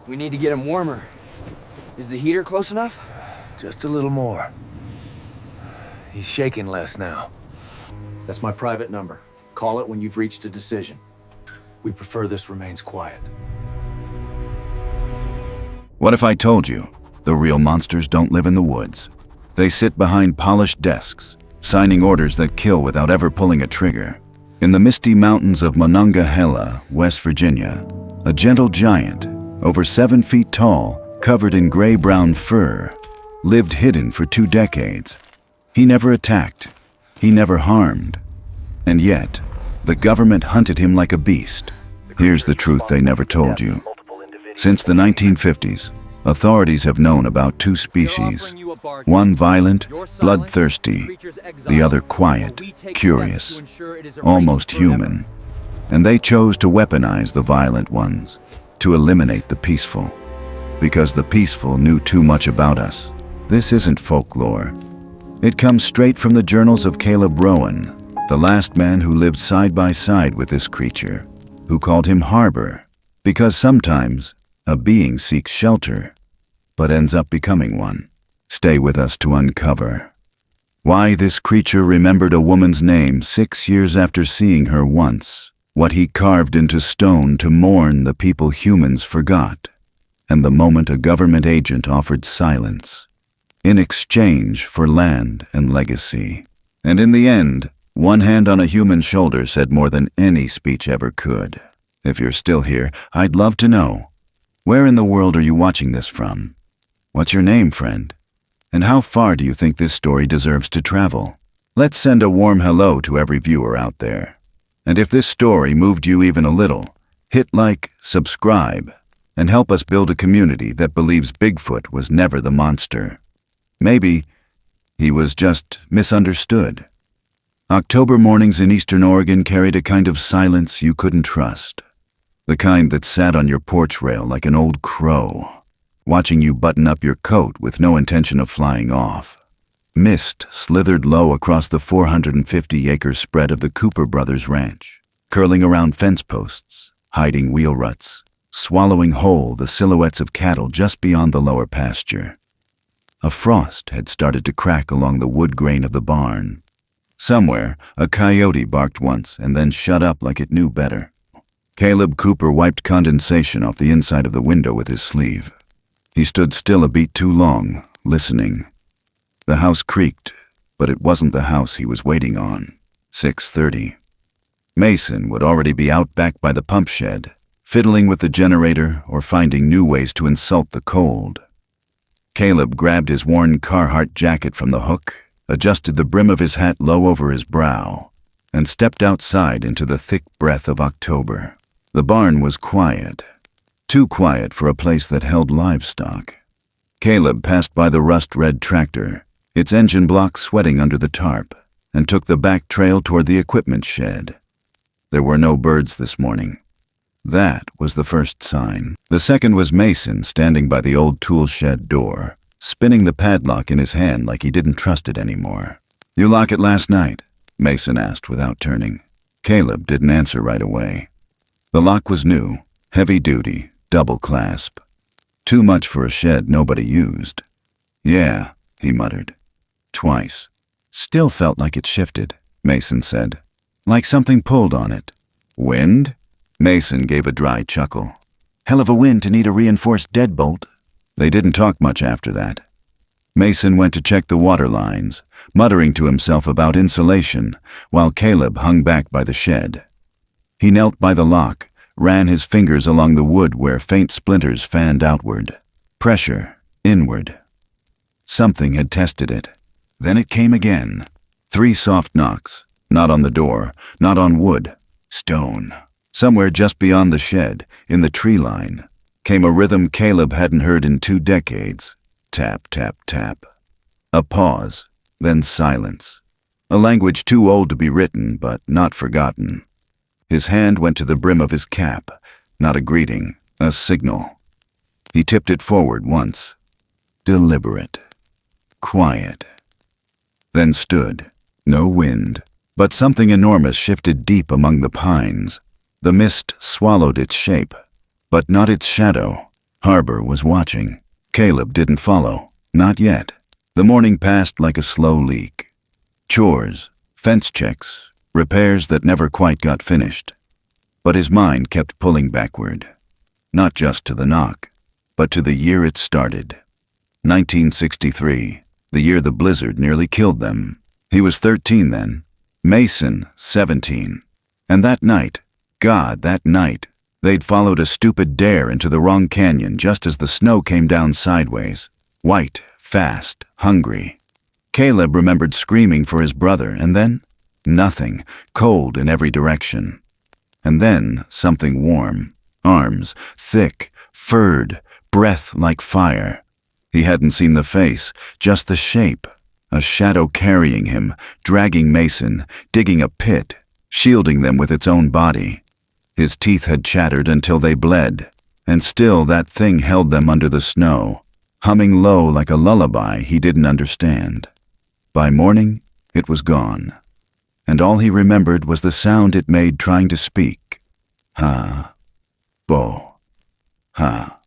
We need to get him warmer. Is the heater close enough? Just a little more. He's shaking less now. That's my private number. Call it when you've reached a decision. We prefer this remains quiet. What if I told you the real monsters don't live in the woods? They sit behind polished desks, signing orders that kill without ever pulling a trigger. In the misty mountains of Monongahela, West Virginia, a gentle giant, over 7 feet tall, covered in gray-brown fur, lived hidden for 2 decades. He never attacked. He never harmed. And yet, the government hunted him like a beast. Here's the truth they never told you. Since the 1950s, authorities have known about 2 species. One violent, bloodthirsty, the other quiet, curious, almost human. And they chose to weaponize the violent ones, to eliminate the peaceful. Because the peaceful knew too much about us. This isn't folklore. It comes straight from the journals of Caleb Rowan, the last man who lived side by side with this creature, who called him Harbor, because sometimes a being seeks shelter, but ends up becoming one. Stay with us to uncover why this creature remembered a woman's name 6 years after seeing her once, what he carved into stone to mourn the people humans forgot, and the moment a government agent offered silence in exchange for land and legacy. And in the end, one hand on a human shoulder said more than any speech ever could. If you're still here, I'd love to know, where in the world are you watching this from? What's your name, friend? And how far do you think this story deserves to travel? Let's send a warm hello to every viewer out there. And if this story moved you even a little, hit like, subscribe, and help us build a community that believes Bigfoot was never the monster. Maybe he was just misunderstood. October mornings in Eastern Oregon carried a kind of silence you couldn't trust. The kind that sat on your porch rail like an old crow, watching you button up your coat with no intention of flying off. Mist slithered low across the 450-acre spread of the Cooper Brothers Ranch, curling around fence posts, hiding wheel ruts, swallowing whole the silhouettes of cattle just beyond the lower pasture. A frost had started to crack along the wood grain of the barn. Somewhere, a coyote barked once and then shut up like it knew better. Caleb Cooper wiped condensation off the inside of the window with his sleeve. He stood still a beat too long, listening. The house creaked, but it wasn't the house he was waiting on. 6:30. Mason would already be out back by the pump shed, fiddling with the generator or finding new ways to insult the cold. Caleb grabbed his worn Carhartt jacket from the hook, adjusted the brim of his hat low over his brow, and stepped outside into the thick breath of October. The barn was quiet, too quiet for a place that held livestock. Caleb passed by the rust-red tractor, its engine block sweating under the tarp, and took the back trail toward the equipment shed. There were no birds this morning. That was the first sign. The second was Mason standing by the old tool shed door, spinning the padlock in his hand like he didn't trust it anymore. "You lock it last night?" Mason asked without turning. Caleb didn't answer right away. The lock was new, heavy-duty, double clasp. Too much for a shed nobody used. "Yeah," he muttered. Twice. "Still felt like it shifted," Mason said. "Like something pulled on it." "Wind?" Mason gave a dry chuckle. "Hell of a wind to need a reinforced deadbolt." They didn't talk much after that. Mason went to check the water lines, muttering to himself about insulation, while Caleb hung back by the shed. He knelt by the lock, ran his fingers along the wood where faint splinters fanned outward. Pressure, inward. Something had tested it. Then it came again. 3 soft knocks, not on the door, not on wood, stone. Somewhere just beyond the shed, in the tree line, came a rhythm Caleb hadn't heard in 2 decades. Tap, tap, tap. A pause, then silence. A language too old to be written, but not forgotten. His hand went to the brim of his cap, not a greeting, a signal. He tipped it forward once. Deliberate. Quiet. Then stood. No wind, but something enormous shifted deep among the pines. The mist swallowed its shape, but not its shadow. Harbor was watching. Caleb didn't follow. Not yet. The morning passed like a slow leak. Chores, fence checks, repairs that never quite got finished. But his mind kept pulling backward. Not just to the knock, but to the year it started. 1963, the year the blizzard nearly killed them. He was 13 then. Mason, 17. And that night, that night, they'd followed a stupid dare into the wrong canyon just as the snow came down sideways. White, fast, hungry. Caleb remembered screaming for his brother, and then nothing, cold in every direction. And then something warm. Arms, thick, furred, breath like fire. He hadn't seen the face, just the shape. A shadow carrying him, dragging Mason, digging a pit, shielding them with its own body. His teeth had chattered until they bled, and still that thing held them under the snow, humming low like a lullaby he didn't understand. By morning, it was gone, and all he remembered was the sound it made trying to speak. Ha. Bo. Ha.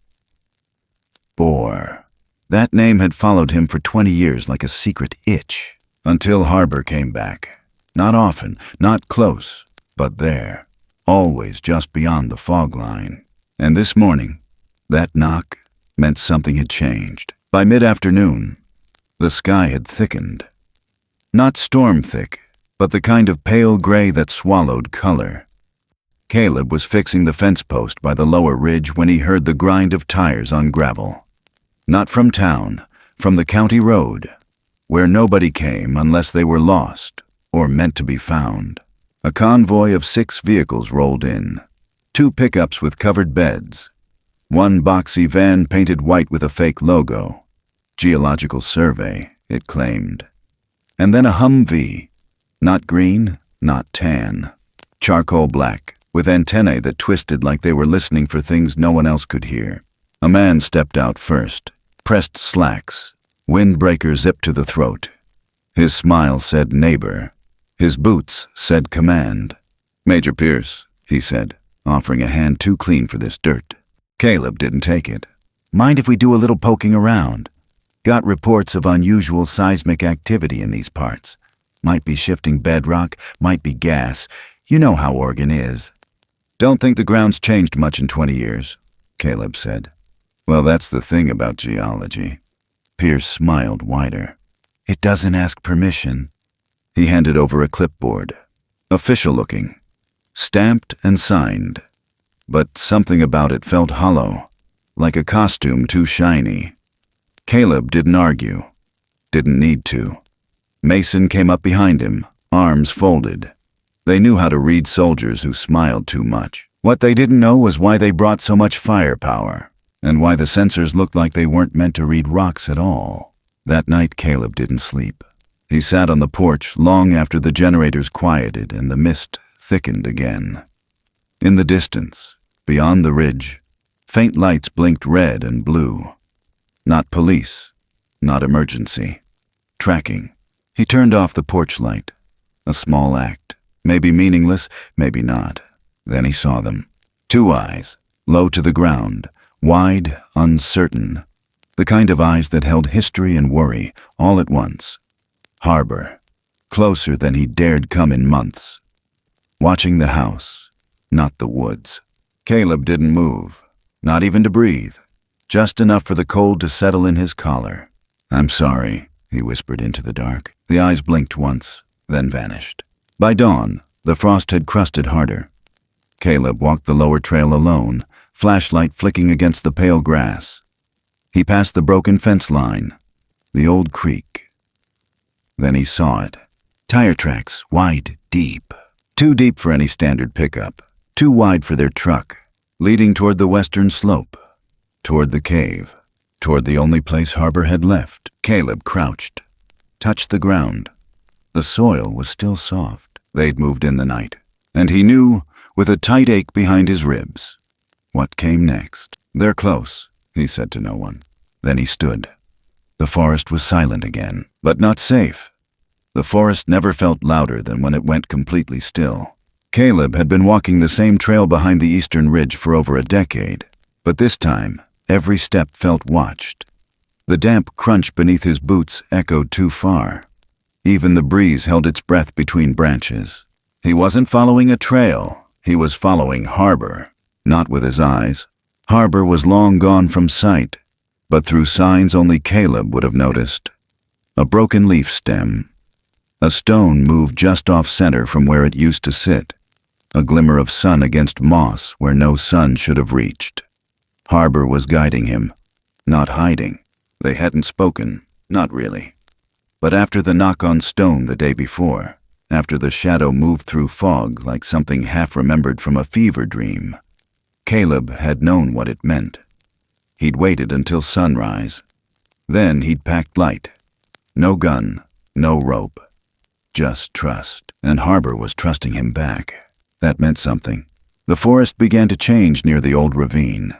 Boar. That name had followed him for 20 years like a secret itch, until Harbor came back. Not often, not close, but there, always just beyond the fog line. And this morning, that knock meant something had changed. By mid-afternoon, the sky had thickened. Not storm thick, but the kind of pale gray that swallowed color. Caleb was fixing the fence post by the lower ridge when he heard the grind of tires on gravel. Not from town, from the county road, where nobody came unless they were lost or meant to be found. A convoy of 6 vehicles rolled in, 2 pickups with covered beds, 1 boxy van painted white with a fake logo. Geological Survey, it claimed. And then a Humvee, not green, not tan, charcoal black, with antennae that twisted like they were listening for things no one else could hear. A man stepped out first, pressed slacks, windbreaker zipped to the throat. His smile said neighbor. His boots said command. Major Pierce, he said, offering a hand too clean for this dirt. Caleb didn't take it. Mind if we do a little poking around? Got reports of unusual seismic activity in these parts. Might be shifting bedrock, might be gas. You know how Oregon is. Don't think the ground's changed much in 20 years, Caleb said. Well, that's the thing about geology. Pierce smiled wider. It doesn't ask permission. He handed over a clipboard. Official looking. Stamped and signed. But something about it felt hollow, like a costume too shiny. Caleb didn't argue. Didn't need to. Mason came up behind him, arms folded. They knew how to read soldiers who smiled too much. What they didn't know was why they brought so much firepower, and why the sensors looked like they weren't meant to read rocks at all. That night, Caleb didn't sleep. He sat on the porch long after the generators quieted and the mist thickened again. In the distance, beyond the ridge, faint lights blinked red and blue. Not police, not emergency. Tracking. He turned off the porch light. A small act, maybe meaningless, maybe not. Then he saw them. 2 eyes, low to the ground, wide, uncertain. The kind of eyes that held history and worry all at once. Harbor, closer than he dared come in months. Watching the house, not the woods. Caleb didn't move, not even to breathe. Just enough for the cold to settle in his collar. I'm sorry, he whispered into the dark. The eyes blinked once, then vanished. By dawn, the frost had crusted harder. Caleb walked the lower trail alone, flashlight flicking against the pale grass. He passed the broken fence line, the old creek. Then he saw it. Tire tracks, wide, deep. Too deep for any standard pickup, too wide for their truck, leading toward the western slope, toward the cave, toward the only place Harbor had left. Caleb crouched, touched the ground. The soil was still soft. They'd moved in the night, and he knew, with a tight ache behind his ribs, what came next. They're close, he said to no one. Then he stood. The forest was silent again, but not safe. The forest never felt louder than when it went completely still. Caleb had been walking the same trail behind the eastern ridge for over a decade, but this time, Every step felt watched. The damp crunch beneath his boots echoed too far. Even the breeze held its breath between branches. He wasn't following a trail. He was following Harbor, not with his eyes. Harbor was long gone from sight, but through signs only Caleb would have noticed. A broken leaf stem. A stone moved just off-center from where it used to sit. A glimmer of sun against moss where no sun should have reached. Harbor was guiding him, not hiding. They hadn't spoken, not really. But after the knock on stone the day before, after the shadow moved through fog like something half-remembered from a fever dream, Caleb had known what it meant. He'd waited until sunrise. Then he'd packed light. No gun, no rope. Just trust. And Harbor was trusting him back. That meant something. The forest began to change near the old ravine.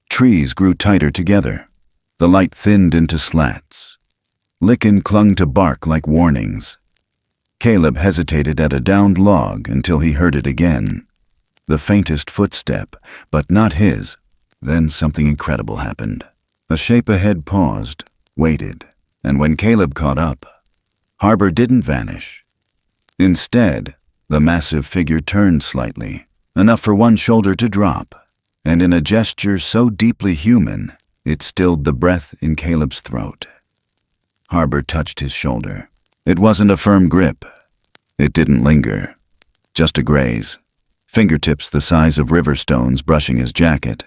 Trees grew tighter together. The light thinned into slats. Lichen clung to bark like warnings. Caleb hesitated at a downed log until he heard it again. The faintest footstep, but not his. Then something incredible happened. A shape ahead paused, waited, and when Caleb caught up, Harbor didn't vanish. Instead, the massive figure turned slightly, enough for one shoulder to drop, and in a gesture so deeply human, it stilled the breath in Caleb's throat. Harbor touched his shoulder. It wasn't a firm grip. It didn't linger. Just a graze. Fingertips the size of river stones brushing his jacket.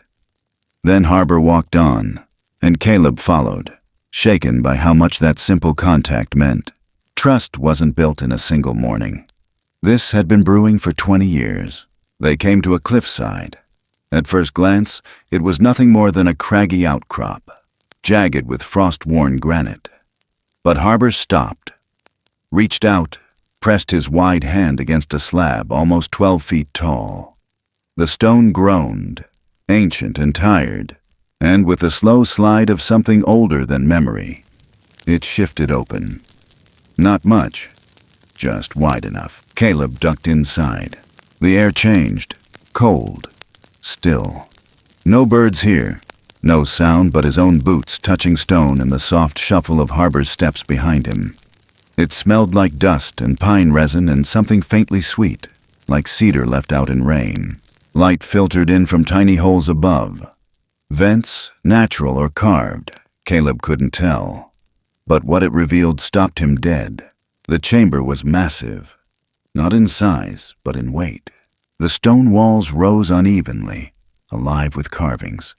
Then Harbor walked on, and Caleb followed, shaken by how much that simple contact meant. Trust wasn't built in a single morning. This had been brewing for 20 years. They came to a cliffside. At first glance, it was nothing more than a craggy outcrop, jagged with frost-worn granite. But Harbor stopped, reached out, pressed his wide hand against a slab almost 12 feet tall. The stone groaned, ancient and tired, and with the slow slide of something older than memory, it shifted open. Not much, just wide enough. Caleb ducked inside. The air changed, cold, still. No birds here, no sound but his own boots touching stone and the soft shuffle of Harbor's steps behind him. It smelled like dust and pine resin and something faintly sweet, like cedar left out in rain. Light filtered in from tiny holes above. Vents, natural or carved, Caleb couldn't tell. But what it revealed stopped him dead. The chamber was massive, not in size, but in weight. The stone walls rose unevenly, alive with carvings.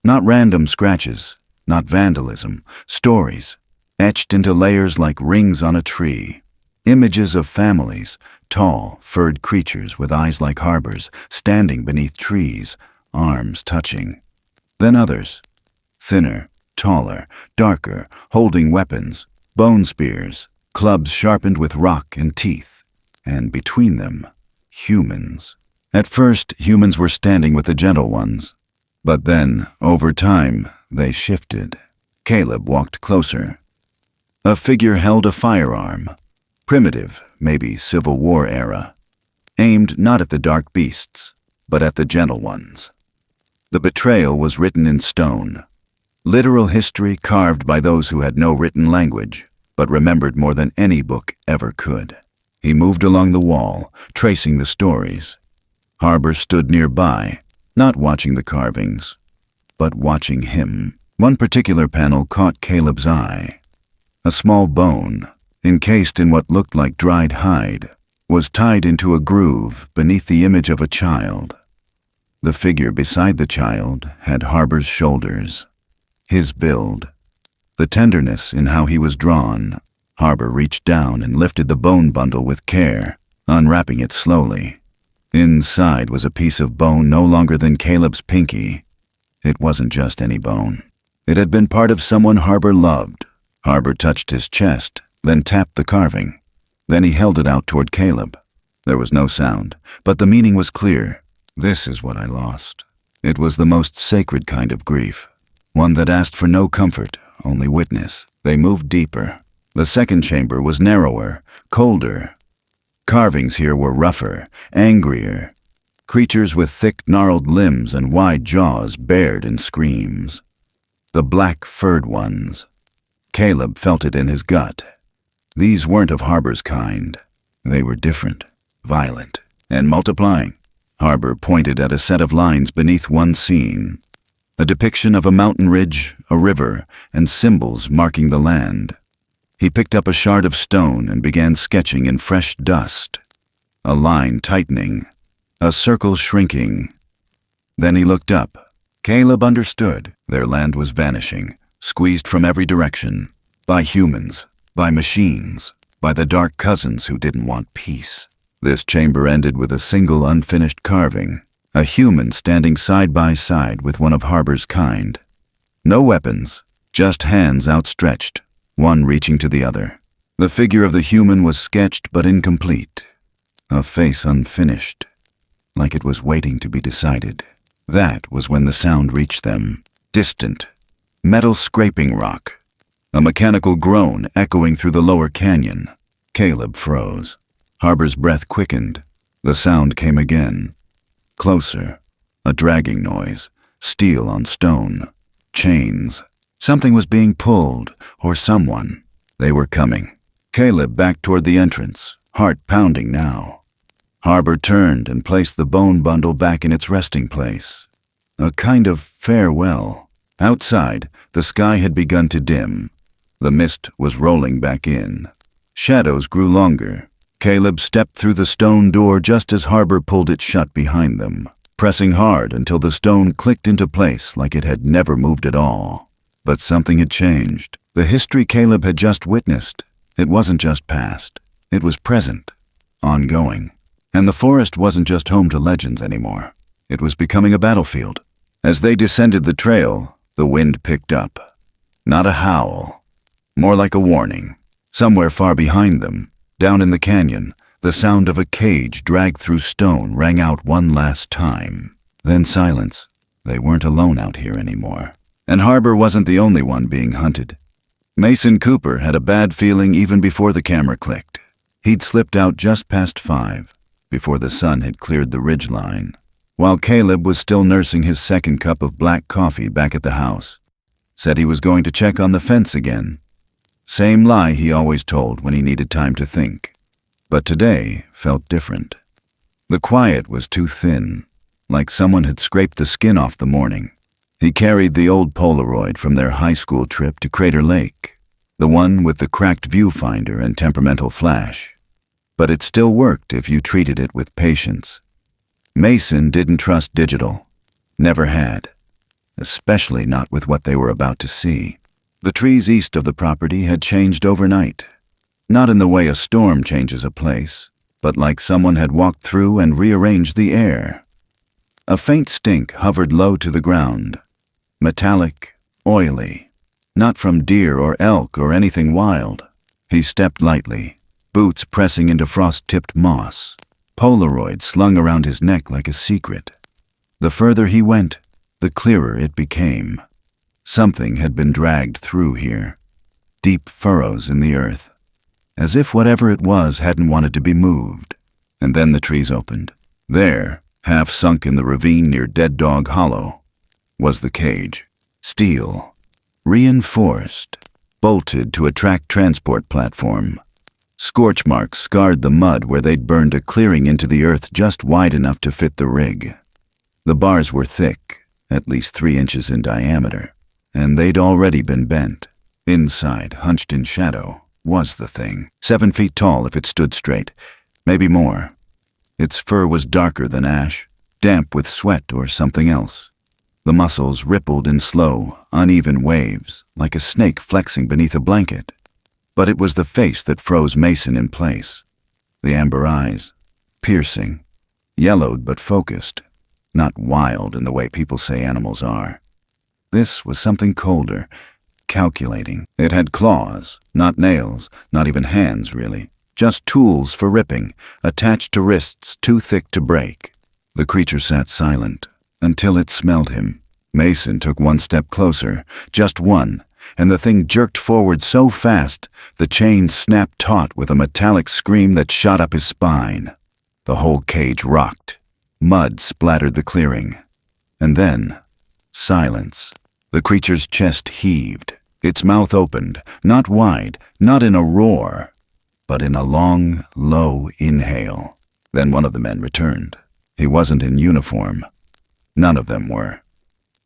Not random scratches, not vandalism, stories, etched into layers like rings on a tree. Images of families, tall, furred creatures with eyes like Harbor's, standing beneath trees, arms touching. Then others, thinner, taller, darker, holding weapons, bone spears, clubs sharpened with rock and teeth, and between them, humans. At first, humans were standing with the gentle ones, but then, over time, they shifted. Caleb walked closer. A figure held a firearm, primitive, maybe Civil War era, aimed not at the dark beasts, but at the gentle ones. The betrayal was written in stone, literal history carved by those who had no written language, but remembered more than any book ever could. He moved along the wall, tracing the stories. Harbor stood nearby, not watching the carvings, but watching him. One particular panel caught Caleb's eye. A small bone, encased in what looked like dried hide, was tied into a groove beneath the image of a child. The figure beside the child had Harbor's shoulders, his build, the tenderness in how he was drawn. Harbor reached down and lifted the bone bundle with care, unwrapping it slowly. Inside was a piece of bone no longer than Caleb's pinky. It wasn't just any bone. It had been part of someone Harbor loved. Harbor touched his chest, then tapped the carving. Then he held it out toward Caleb. There was no sound, but the meaning was clear. This is what I lost. It was the most sacred kind of grief, one that asked for no comfort, only witness. They moved deeper. The second chamber was narrower, colder. Carvings here were rougher, angrier. Creatures with thick, gnarled limbs and wide jaws bared in screams. The black-furred ones. Caleb felt it in his gut. These weren't of Harbor's kind. They were different, violent, and multiplying. Harbor pointed at a set of lines beneath one scene. A depiction of a mountain ridge, a river, and symbols marking the land. He picked up a shard of stone and began sketching in fresh dust. A line tightening, a circle shrinking. Then he looked up. Caleb understood. Their land was vanishing, squeezed from every direction. By humans, by machines, by the dark cousins who didn't want peace. This chamber ended with a single unfinished carving. A human standing side by side with one of Harbor's kind. No weapons, just hands outstretched, one reaching to the other. The figure of the human was sketched but incomplete. A face unfinished, like it was waiting to be decided. That was when the sound reached them. Distant, metal scraping rock. A mechanical groan echoing through the lower canyon. Caleb froze. Harbor's breath quickened. The sound came again. Closer. A dragging noise. Steel on stone. Chains. Something was being pulled, or someone. They were coming. Caleb backed toward the entrance, heart pounding now. Harbor turned and placed the bone bundle back in its resting place. A kind of farewell. Outside, the sky had begun to dim. The mist was rolling back in. Shadows grew longer. Caleb stepped through the stone door just as Harbor pulled it shut behind them, pressing hard until the stone clicked into place like it had never moved at all. But something had changed. The history Caleb had just witnessed, it wasn't just past. It was present, ongoing. And the forest wasn't just home to legends anymore. It was becoming a battlefield. As they descended the trail, the wind picked up. Not a howl, more like a warning. Somewhere far behind them, down in the canyon, the sound of a cage dragged through stone rang out one last time. Then silence. They weren't alone out here anymore. And Harbor wasn't the only one being hunted. Mason Cooper had a bad feeling even before the camera clicked. He'd slipped out just past 5, before the sun had cleared the ridgeline, while Caleb was still nursing his second cup of black coffee back at the house. Said he was going to check on the fence again. Same lie he always told when he needed time to think. But today felt different. The quiet was too thin, like someone had scraped the skin off the morning. He carried the old Polaroid from their high school trip to Crater Lake, the one with the cracked viewfinder and temperamental flash. But it still worked if you treated it with patience. Mason didn't trust digital. Never had. Especially not with what they were about to see. The trees east of the property had changed overnight. Not in the way a storm changes a place, but like someone had walked through and rearranged the air. A faint stink hovered low to the ground. Metallic, oily. Not from deer or elk or anything wild. He stepped lightly, boots pressing into frost-tipped moss. Polaroid slung around his neck like a secret. The further he went, the clearer it became. Something had been dragged through here. Deep furrows in the earth. As if whatever it was hadn't wanted to be moved. And then the trees opened. There, half sunk in the ravine near Dead Dog Hollow, was the cage. Steel. Reinforced. Bolted to a track transport platform. Scorch marks scarred the mud where they'd burned a clearing into the earth just wide enough to fit the rig. The bars were thick, at least 3 inches in diameter, and they'd already been bent. Inside, hunched in shadow, was the thing. 7 feet tall if it stood straight, maybe more. Its fur was darker than ash, damp with sweat or something else. The muscles rippled in slow, uneven waves, like a snake flexing beneath a blanket. But it was the face that froze Mason in place. The amber eyes, piercing, yellowed but focused, not wild in the way people say animals are. This was something colder, calculating. It had claws, not nails, not even hands really, just tools for ripping, attached to wrists too thick to break. The creature sat silent, until it smelled him. Mason took 1 step closer, just one, and the thing jerked forward so fast, the chain snapped taut with a metallic scream that shot up his spine. The whole cage rocked. Mud splattered the clearing. And then, silence. The creature's chest heaved. Its mouth opened, not wide, not in a roar, but in a long, low inhale. Then one of the men returned. He wasn't in uniform. None of them were.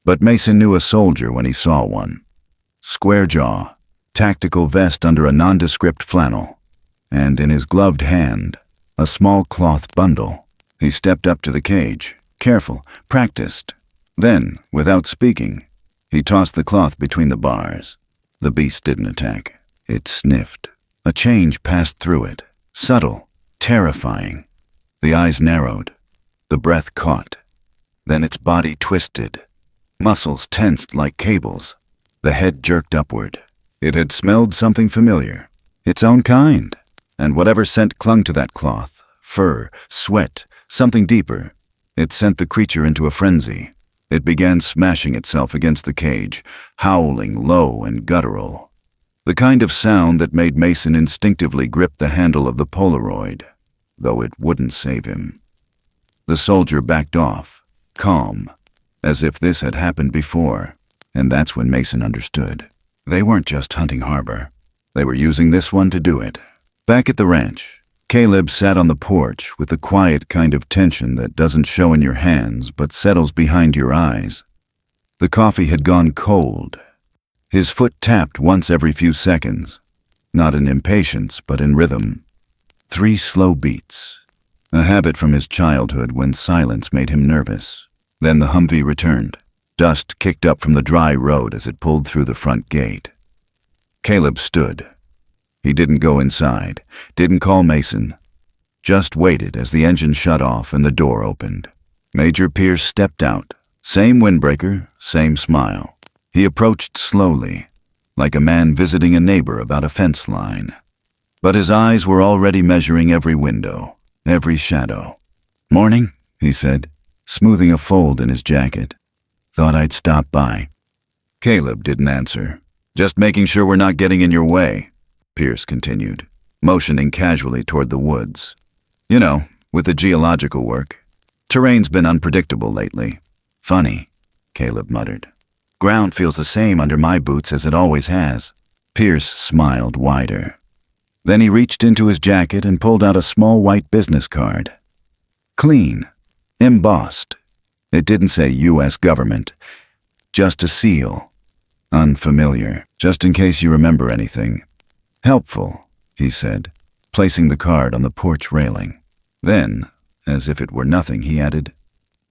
But Mason knew a soldier when he saw one. Square jaw, tactical vest under a nondescript flannel, and in his gloved hand, a small cloth bundle. He stepped up to the cage, careful, practiced. Then, without speaking, he tossed the cloth between the bars. The beast didn't attack. It sniffed. A change passed through it, subtle, terrifying. The eyes narrowed. The breath caught. Then its body twisted. Muscles tensed like cables. The head jerked upward. It had smelled something familiar. Its own kind. And whatever scent clung to that cloth, fur, sweat, something deeper, it sent the creature into a frenzy. It began smashing itself against the cage, howling low and guttural. The kind of sound that made Mason instinctively grip the handle of the Polaroid, though it wouldn't save him. The soldier backed off, calm, as if this had happened before, and that's when Mason understood. They weren't just hunting harbor. They were using this one to do it. Back at the ranch, Caleb sat on the porch with the quiet kind of tension that doesn't show in your hands but settles behind your eyes. The coffee had gone cold. His foot tapped once every few seconds, not in impatience but in rhythm. 3 slow beats, a habit from his childhood when silence made him nervous. Then the Humvee returned. Dust kicked up from the dry road as it pulled through the front gate. Caleb stood. He didn't go inside, didn't call Mason, just waited as the engine shut off and the door opened. Major Pierce stepped out, same windbreaker, same smile. He approached slowly, like a man visiting a neighbor about a fence line. But his eyes were already measuring every window, every shadow. "Morning," he said, smoothing a fold in his jacket. "Thought I'd stop by." Caleb didn't answer. "Just making sure we're not getting in your way," Pierce continued, motioning casually toward the woods. "You know, with the geological work. Terrain's been unpredictable lately." "Funny," Caleb muttered. "Ground feels the same under my boots as it always has." Pierce smiled wider. Then he reached into his jacket and pulled out a small white business card. Clean, embossed. It didn't say U.S. government, just a seal. Unfamiliar, just in case you remember anything. "Helpful," he said, placing the card on the porch railing. Then, as if it were nothing, he added,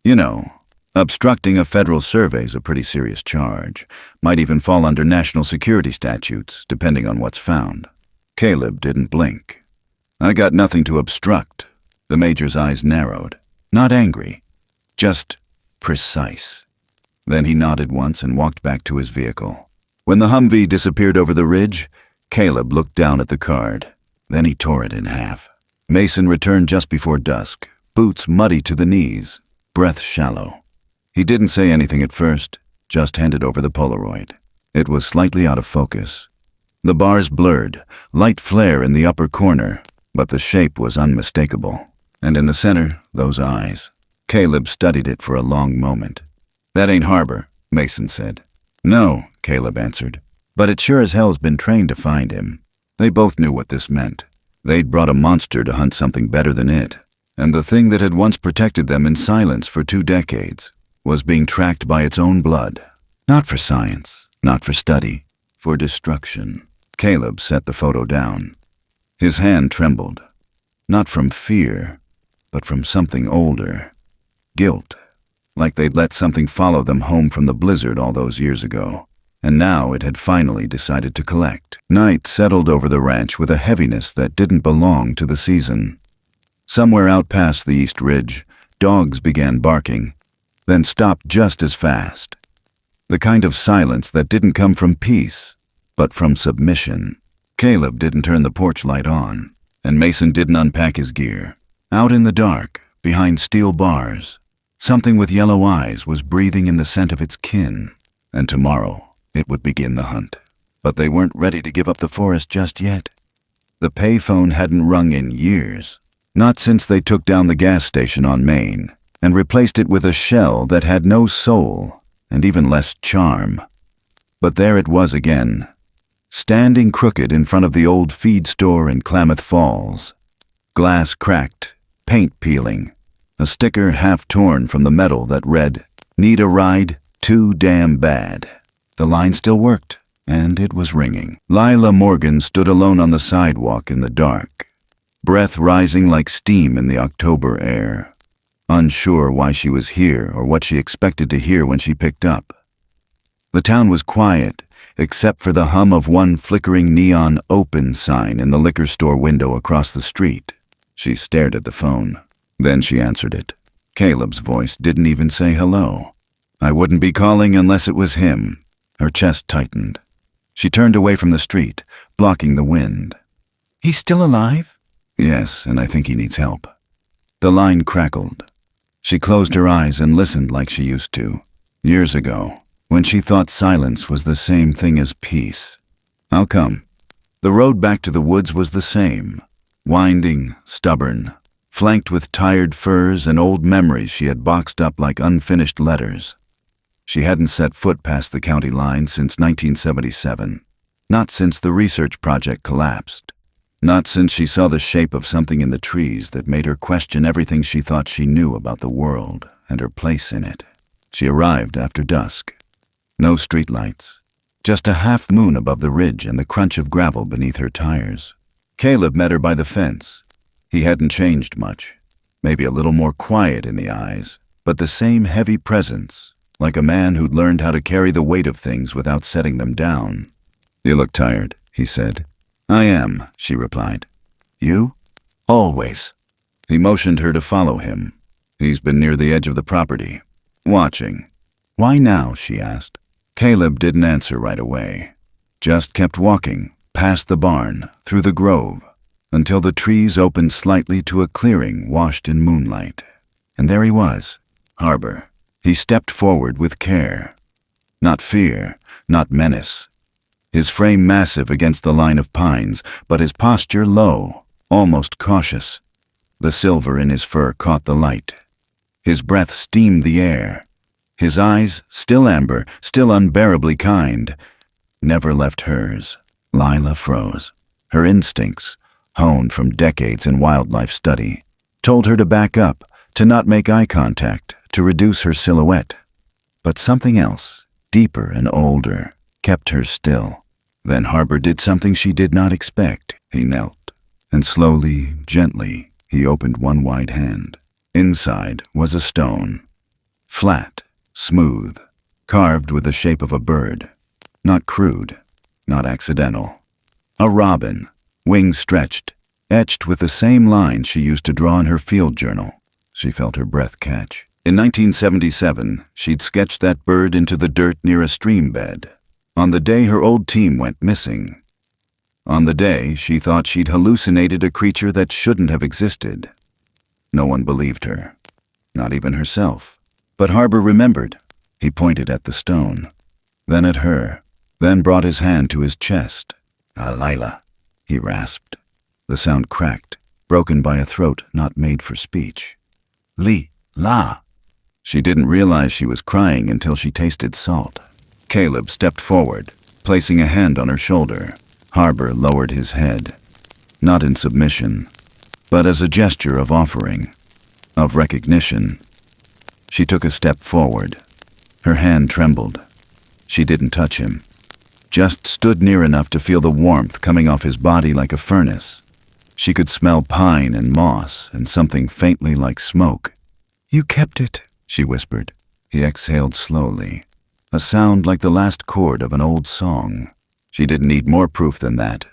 "You know, obstructing a federal survey's a pretty serious charge. Might even fall under national security statutes, depending on what's found." Caleb didn't blink. "I got nothing to obstruct." The major's eyes narrowed. Not angry, just precise. Then he nodded once and walked back to his vehicle. When the Humvee disappeared over the ridge, Caleb looked down at the card. Then he tore it in half. Mason returned just before dusk, boots muddy to the knees, breath shallow. He didn't say anything at first, just handed over the Polaroid. It was slightly out of focus. The bars blurred, light flare in the upper corner, but the shape was unmistakable. And in the center, those eyes. Caleb studied it for a long moment. "That ain't harbor," Mason said. "No," Caleb answered. "But it sure as hell's been trained to find him." They both knew what this meant. They'd brought a monster to hunt something better than it, and the thing that had once protected them in silence for 2 decades was being tracked by its own blood. Not for science, not for study, for destruction. Caleb set the photo down. His hand trembled, not from fear, but from something older. Guilt, like they'd let something follow them home from the blizzard all those years ago. And now it had finally decided to collect. Night settled over the ranch with a heaviness that didn't belong to the season. Somewhere out past the East Ridge, dogs began barking, then stopped just as fast. The kind of silence that didn't come from peace, but from submission. Caleb didn't turn the porch light on, and Mason didn't unpack his gear. Out in the dark, behind steel bars, something with yellow eyes was breathing in the scent of its kin, and tomorrow it would begin the hunt. But they weren't ready to give up the forest just yet. The payphone hadn't rung in years, not since they took down the gas station on Main and replaced it with a shell that had no soul and even less charm. But there it was again, standing crooked in front of the old feed store in Klamath Falls. Glass cracked, paint peeling, a sticker half torn from the metal that read, "Need a ride? Too damn bad." The line still worked, and it was ringing. Lila Morgan stood alone on the sidewalk in the dark, breath rising like steam in the October air, unsure why she was here or what she expected to hear when she picked up. The town was quiet, except for the hum of one flickering neon "open" sign in the liquor store window across the street. She stared at the phone. Then she answered it. Caleb's voice didn't even say hello. I wouldn't be calling unless it was him. Her chest tightened. She turned away from the street, blocking the wind. He's still alive? Yes, and I think he needs help. The line crackled. She closed her eyes and listened like she used to, years ago, when she thought silence was the same thing as peace. I'll come. The road back to the woods was the same, winding, stubborn, flanked with tired firs and old memories she had boxed up like unfinished letters. She hadn't set foot past the county line since 1977, not since the research project collapsed, not since she saw the shape of something in the trees that made her question everything she thought she knew about the world and her place in it. She arrived after dusk. No streetlights, just a half moon above the ridge and the crunch of gravel beneath her tires. Caleb met her by the fence. He hadn't changed much, maybe a little more quiet in the eyes, but the same heavy presence, like a man who'd learned how to carry the weight of things without setting them down. You look tired, he said. I am, she replied. You? Always. He motioned her to follow him. He's been near the edge of the property, watching. Why now, she asked. Caleb didn't answer right away, just kept walking, past the barn, through the grove, until the trees opened slightly to a clearing washed in moonlight. And there he was, Harbor. He stepped forward with care. Not fear, not menace. His frame massive against the line of pines, but his posture low, almost cautious. The silver in his fur caught the light. His breath steamed the air. His eyes, still amber, still unbearably kind, never left hers. Lila froze. Her instincts, honed from decades in wildlife study, told her to back up, to not make eye contact, to reduce her silhouette. But something else, deeper and older, kept her still. Then Harbor did something she did not expect. He knelt, and slowly, gently, he opened one wide hand. Inside was a stone, flat, smooth, carved with the shape of a bird. Not crude, not accidental. A robin, wings stretched, etched with the same lines she used to draw in her field journal. She felt her breath catch. In 1977, she'd sketched that bird into the dirt near a stream bed, on the day her old team went missing. On the day she thought she'd hallucinated a creature that shouldn't have existed. No one believed her, not even herself. But Harbor remembered. He pointed at the stone, then at her, then brought his hand to his chest. Lila, he rasped. The sound cracked, broken by a throat not made for speech. La. She didn't realize she was crying until she tasted salt. Caleb stepped forward, placing a hand on her shoulder. Harbor lowered his head, not in submission, but as a gesture of offering, of recognition. She took a step forward. Her hand trembled. She didn't touch him, just stood near enough to feel the warmth coming off his body like a furnace. She could smell pine and moss and something faintly like smoke. You kept it, she whispered. He exhaled slowly, a sound like the last chord of an old song. She didn't need more proof than that,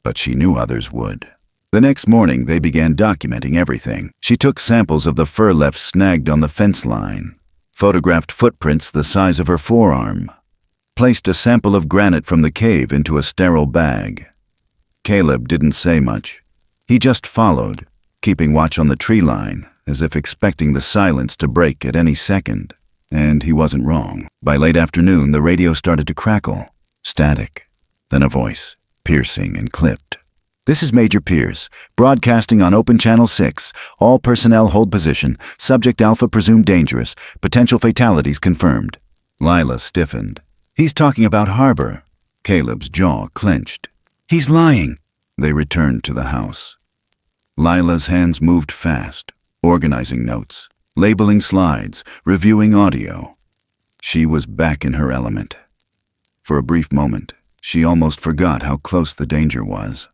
but she knew others would. The next morning, they began documenting everything. She took samples of the fur left snagged on the fence line, photographed footprints the size of her forearm, placed a sample of granite from the cave into a sterile bag. Caleb didn't say much. He just followed, keeping watch on the tree line, as if expecting the silence to break at any second. And he wasn't wrong. By late afternoon, the radio started to crackle. Static. Then a voice, piercing and clipped. This is Major Pierce, broadcasting on Open Channel 6. All personnel hold position. Subject Alpha presumed dangerous. Potential fatalities confirmed. Lila stiffened. He's talking about Harbor. Caleb's jaw clenched. He's lying. They returned to the house. Lila's hands moved fast, organizing notes, labeling slides, reviewing audio. She was back in her element. For a brief moment, she almost forgot how close the danger was.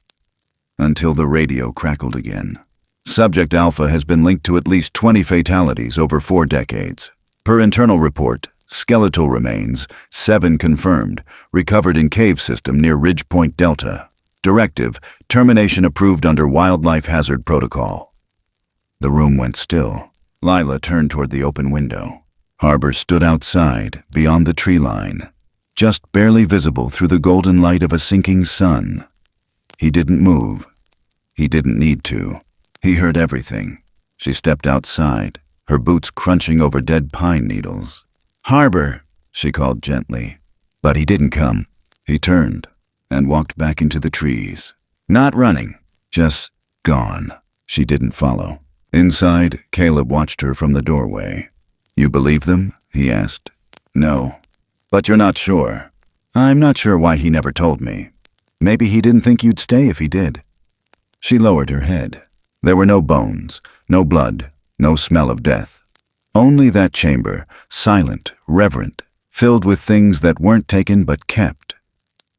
Until the radio crackled again. Subject Alpha has been linked to at least 20 fatalities over 4 decades. Per internal report, skeletal remains, 7 confirmed, recovered in cave system near Ridge Point Delta. Directive, termination approved under Wildlife Hazard Protocol. The room went still. Lila turned toward the open window. Harbor stood outside, beyond the tree line, just barely visible through the golden light of a sinking sun. He didn't move. He didn't need to. He heard everything. She stepped outside, her boots crunching over dead pine needles. "Harbor," she called gently. But he didn't come. He turned and walked back into the trees. Not running, just gone. She didn't follow. Inside, Caleb watched her from the doorway. "You believe them?" he asked. "No." "But you're not sure." "I'm not sure why he never told me. Maybe he didn't think you'd stay if he did." She lowered her head. There were no bones, no blood, no smell of death. Only that chamber, silent, reverent, filled with things that weren't taken but kept.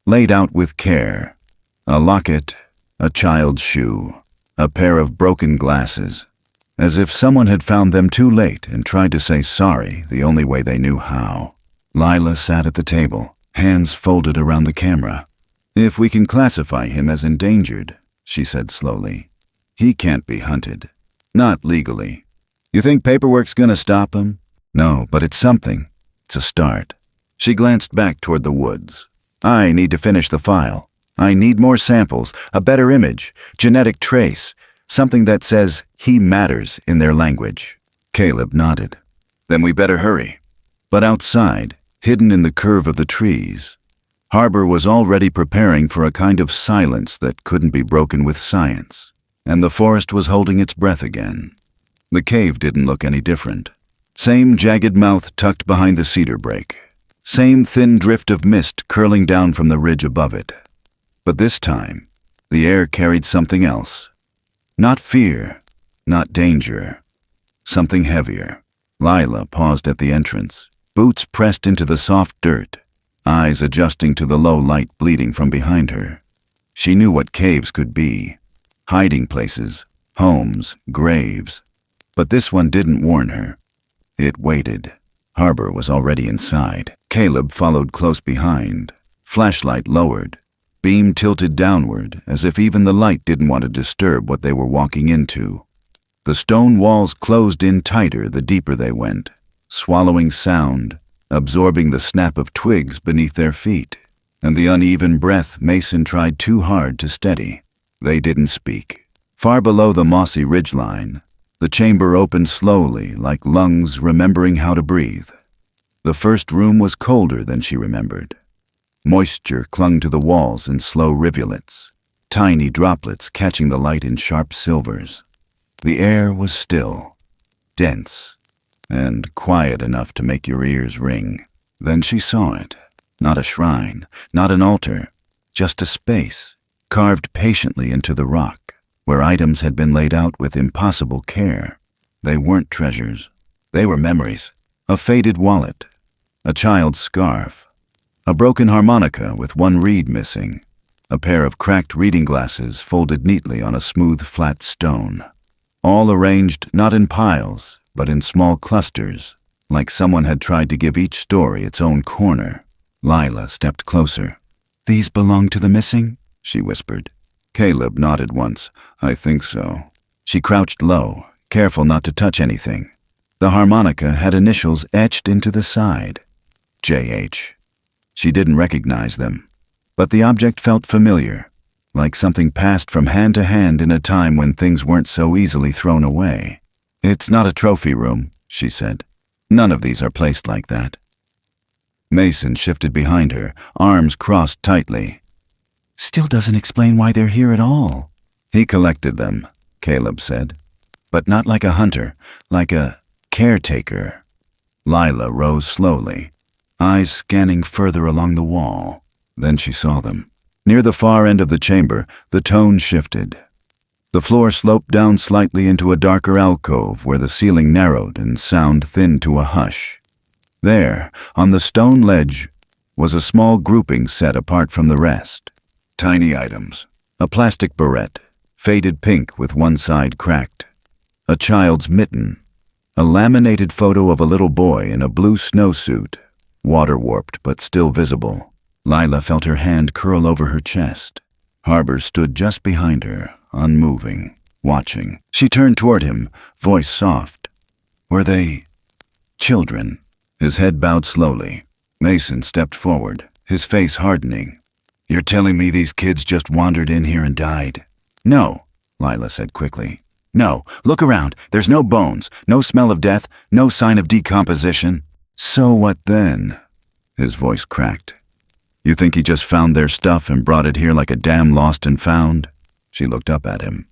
Laid out with care. A locket, a child's shoe, a pair of broken glasses. As if someone had found them too late and tried to say sorry the only way they knew how. Lila sat at the table, hands folded around the camera. "If we can classify him as endangered," she said slowly, "he can't be hunted. Not legally. You think paperwork's gonna stop him?" "No, but it's something. It's a start." She glanced back toward the woods. "I need to finish the file. I need more samples, a better image, genetic trace, something that says he matters in their language." Caleb nodded. "Then we better hurry." But outside, hidden in the curve of the trees, Harbor was already preparing for a kind of silence that couldn't be broken with science, and the forest was holding its breath again. The cave didn't look any different. Same jagged mouth tucked behind the cedar brake. Same thin drift of mist curling down from the ridge above it. But this time, the air carried something else. Not fear, not danger. Something heavier. Lila paused at the entrance, boots pressed into the soft dirt, eyes adjusting to the low light bleeding from behind her. She knew what caves could be. Hiding places, homes, graves. But this one didn't warn her. It waited. Harbor was already inside. Caleb followed close behind, flashlight lowered, beam tilted downward as if even the light didn't want to disturb what they were walking into. The stone walls closed in tighter the deeper they went, swallowing sound, absorbing the snap of twigs beneath their feet, and the uneven breath Mason tried too hard to steady. They didn't speak. Far below the mossy ridgeline, the chamber opened slowly, like lungs remembering how to breathe. The first room was colder than she remembered. Moisture clung to the walls in slow rivulets, tiny droplets catching the light in sharp silvers. The air was still, dense, and quiet enough to make your ears ring. Then she saw it. Not a shrine, not an altar, just a space, carved patiently into the rock, where items had been laid out with impossible care. They weren't treasures. They were memories. A faded wallet, a child's scarf, a broken harmonica with one reed missing, a pair of cracked reading glasses folded neatly on a smooth, flat stone. All arranged not in piles, but in small clusters, like someone had tried to give each story its own corner. Lila stepped closer. "These belong to the missing?" she whispered. Caleb nodded once. "I think so." She crouched low, careful not to touch anything. The harmonica had initials etched into the side. J.H. She didn't recognize them, but the object felt familiar, like something passed from hand to hand in a time when things weren't so easily thrown away. "It's not a trophy room," she said. "None of these are placed like that." Mason shifted behind her, arms crossed tightly. "Still doesn't explain why they're here at all." "He collected them," Caleb said. "But not like a hunter, like a caretaker." Lila rose slowly. eyes scanning further along the wall. Then she saw them. Near the far end of the chamber, the tone shifted. The floor sloped down slightly into a darker alcove where the ceiling narrowed and sound thinned to a hush. There, on the stone ledge, was a small grouping set apart from the rest. Tiny items. A plastic barrette, faded pink with one side cracked. A child's mitten. A laminated photo of a little boy in a blue snowsuit, water-warped but still visible. Lila felt her hand curl over her chest. Harbor stood just behind her, unmoving, watching. She turned toward him, voice soft. Were they children? His head bowed slowly. Mason stepped forward, his face hardening. You're telling me these kids just wandered in here and died? No, Lila said quickly. No, look around. There's no bones, no smell of death, no sign of decomposition. So what then? His voice cracked. You think he just found their stuff and brought it here like a damn lost and found? She looked up at him.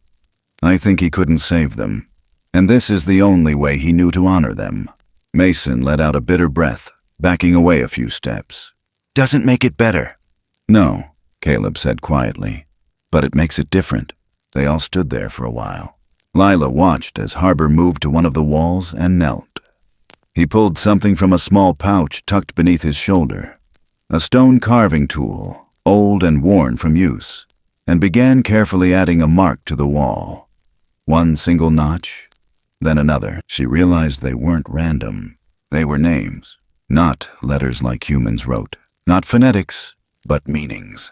I think he couldn't save them. And this is the only way he knew to honor them. Mason let out a bitter breath, backing away a few steps. Doesn't make it better. No, Caleb said quietly. But it makes it different. They all stood there for a while. Lila watched as Harbor moved to one of the walls and knelt. He pulled something from a small pouch tucked beneath his shoulder, a stone carving tool, old and worn from use, and began carefully adding a mark to the wall. One single notch, then another. She realized they weren't random. They were names, not letters like humans wrote, not phonetics, but meanings.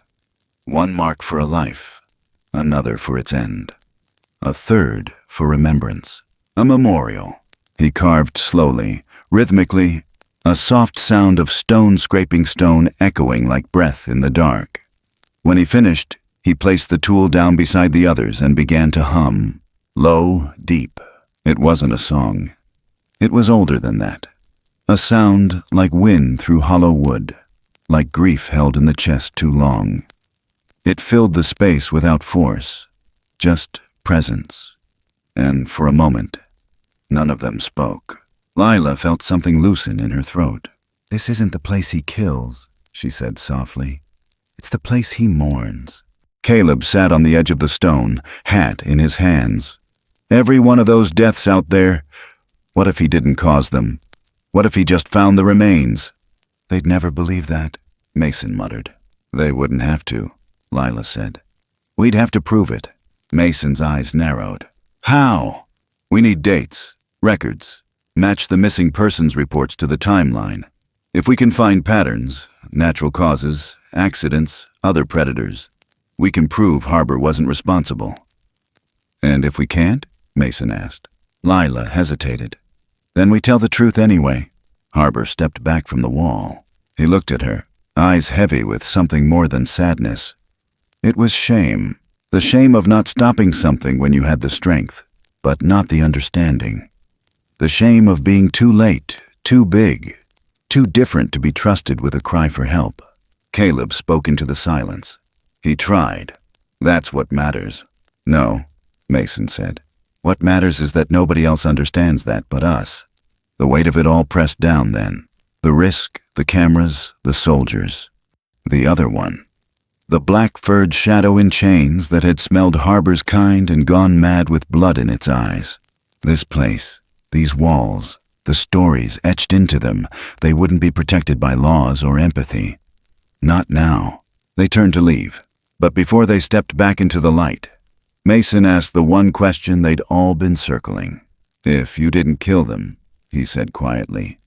One mark for a life, another for its end, a third for remembrance, a memorial. He carved slowly, rhythmically, a soft sound of stone scraping stone echoing like breath in the dark. When he finished, he placed the tool down beside the others and began to hum, low, deep. It wasn't a song. It was older than that. A sound like wind through hollow wood, like grief held in the chest too long. It filled the space without force, just presence. And for a moment, none of them spoke. Lila felt something loosen in her throat. This isn't the place he kills, she said softly. It's the place he mourns. Caleb sat on the edge of the stone, hat in his hands. Every one of those deaths out there, what if he didn't cause them? What if he just found the remains? They'd never believe that, Mason muttered. They wouldn't have to, Lila said. We'd have to prove it. Mason's eyes narrowed. How? We need dates, records, match the missing persons reports to the timeline. If we can find patterns, natural causes, accidents, other predators, we can prove Harbor wasn't responsible. And if we can't? Mason asked. Lila hesitated. Then we tell the truth anyway. Harbor stepped back from the wall. He looked at her, eyes heavy with something more than sadness. It was shame. The shame of not stopping something when you had the strength, but not the understanding. The shame of being too late, too big, too different to be trusted with a cry for help. Caleb spoke into the silence. He tried. That's what matters. No, Mason said. What matters is that nobody else understands that but us. The weight of it all pressed down then. The risk, the cameras, the soldiers. The other one. The black-furred shadow in chains that had smelled Harbor's kind and gone mad with blood in its eyes. This place, these walls, the stories etched into them, they wouldn't be protected by laws or empathy. Not now. They turned to leave. But before they stepped back into the light, Mason asked the one question they'd all been circling. If you didn't kill them, he said quietly,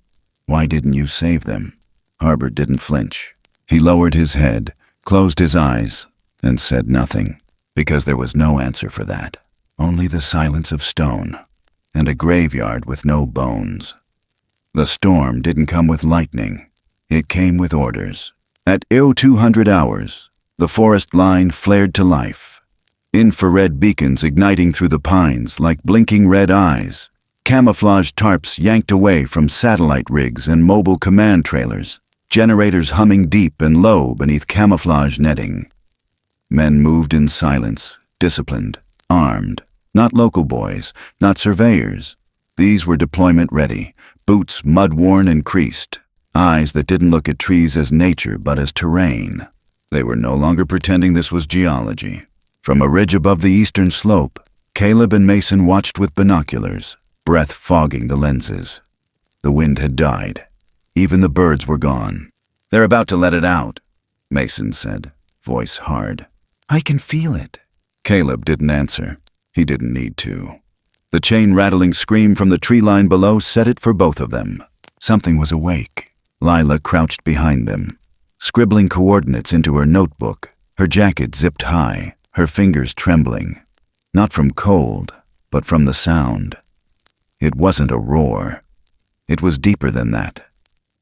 why didn't you save them? Harbor didn't flinch. He lowered his head, closed his eyes, and said nothing, because there was no answer for that. Only the silence of stone, and a graveyard with no bones. The storm didn't come with lightning. It came with orders. At 0200 hours, the forest line flared to life. Infrared beacons igniting through the pines like blinking red eyes. Camouflage tarps yanked away from satellite rigs and mobile command trailers. Generators humming deep and low beneath camouflage netting. Men moved in silence, disciplined, armed. Not local boys, not surveyors. These were deployment ready, boots mud-worn and creased. Eyes that didn't look at trees as nature but as terrain. They were no longer pretending this was geology. From a ridge above the eastern slope, Caleb and Mason watched with binoculars, breath fogging the lenses. The wind had died. Even the birds were gone. "They're about to let it out," Mason said, voice hard. "I can feel it." Caleb didn't answer. He didn't need to. The chain-rattling scream from the tree line below set it for both of them. Something was awake. Lila crouched behind them, scribbling coordinates into her notebook, her jacket zipped high, her fingers trembling. Not from cold, but from the sound. It wasn't a roar. It was deeper than that.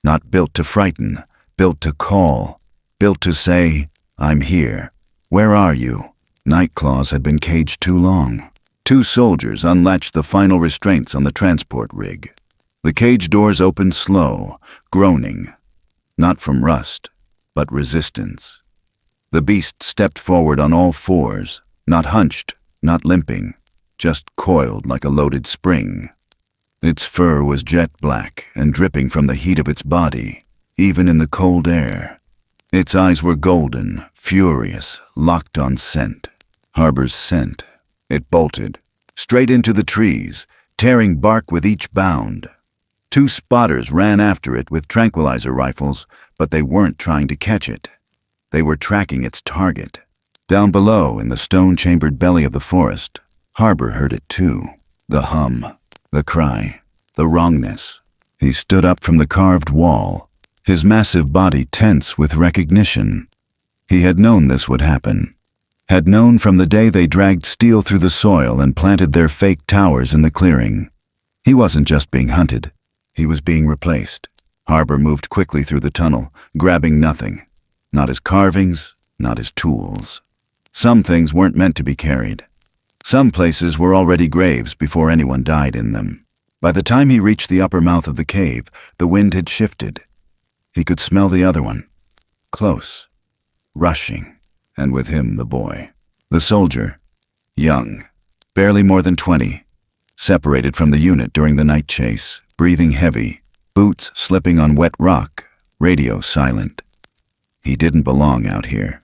Not built to frighten, built to call, built to say, "I'm here. Where are you?" Nightclaws had been caged too long. 2 soldiers unlatched the final restraints on the transport rig. The cage doors opened slow, groaning. Not from rust, but resistance. The beast stepped forward on all 4s, not hunched, not limping, just coiled like a loaded spring. Its fur was jet black and dripping from the heat of its body, even in the cold air. Its eyes were golden, furious, locked on scent. Harbor's scent. It bolted, straight into the trees, tearing bark with each bound. 2 spotters ran after it with tranquilizer rifles, but they weren't trying to catch it. They were tracking its target. Down below, in the stone-chambered belly of the forest, Harbor heard it too. The hum, the cry, the wrongness. He stood up from the carved wall, his massive body tense with recognition. He had known this would happen. Had known from the day they dragged steel through the soil and planted their fake towers in the clearing. He wasn't just being hunted. He was being replaced. Harbor moved quickly through the tunnel, grabbing nothing. Not his carvings, not his tools. Some things weren't meant to be carried. Some places were already graves before anyone died in them. By the time he reached the upper mouth of the cave, the wind had shifted. He could smell the other one. Close. Rushing. And with him, the boy. The soldier. Young. Barely more than 20. Separated from the unit during the night chase, breathing heavy, boots slipping on wet rock, radio silent. He didn't belong out here.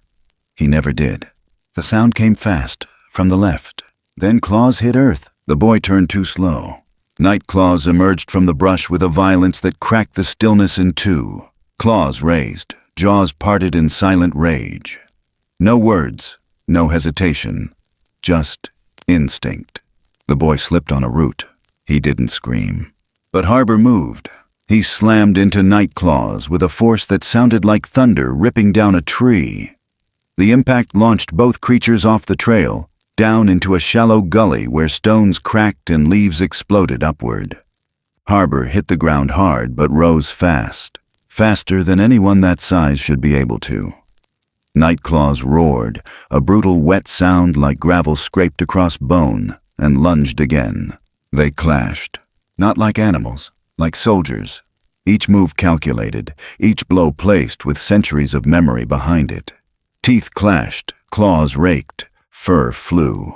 He never did. The sound came fast, from the left. Then claws hit earth. The boy turned too slow. Night claws emerged from the brush with a violence that cracked the stillness in 2. Claws raised, jaws parted in silent rage. No words, no hesitation, just instinct. The boy slipped on a root. He didn't scream. But Harbor moved. He slammed into Nightclaws with a force that sounded like thunder ripping down a tree. The impact launched both creatures off the trail, down into a shallow gully where stones cracked and leaves exploded upward. Harbor hit the ground hard but rose fast, faster than anyone that size should be able to. Nightclaws roared, a brutal wet sound like gravel scraped across bone, and lunged again. They clashed, not like animals, like soldiers. Each move calculated, each blow placed with centuries of memory behind it. Teeth clashed, claws raked, fur flew.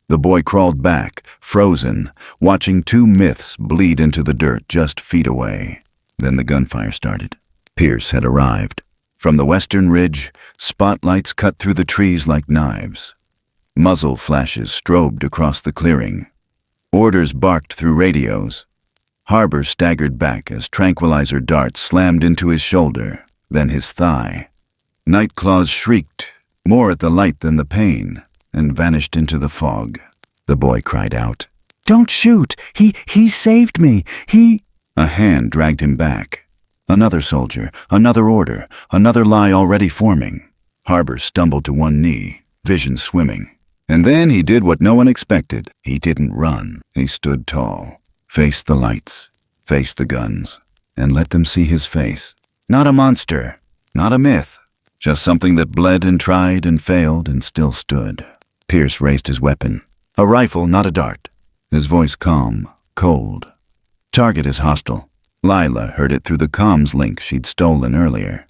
The boy crawled back, frozen, watching 2 myths bleed into the dirt just feet away. Then the gunfire started. Pierce had arrived. From the western ridge, spotlights cut through the trees like knives. Muzzle flashes strobed across the clearing. Orders barked through radios. Harbor staggered back as tranquilizer darts slammed into his shoulder, then his thigh. Nightclaws shrieked, more at the light than the pain, and vanished into the fog. The boy cried out, "Don't shoot! He saved me! He—" A hand dragged him back. Another soldier, another order, another lie already forming. Harbor stumbled to one knee, vision swimming. And then he did what no one expected. He didn't run. He stood tall, faced the lights, faced the guns, and let them see his face. Not a monster, not a myth, just something that bled and tried and failed and still stood. Pierce raised his weapon. A rifle, not a dart. His voice calm, cold. Target is hostile. Lila heard it through the comms link she'd stolen earlier.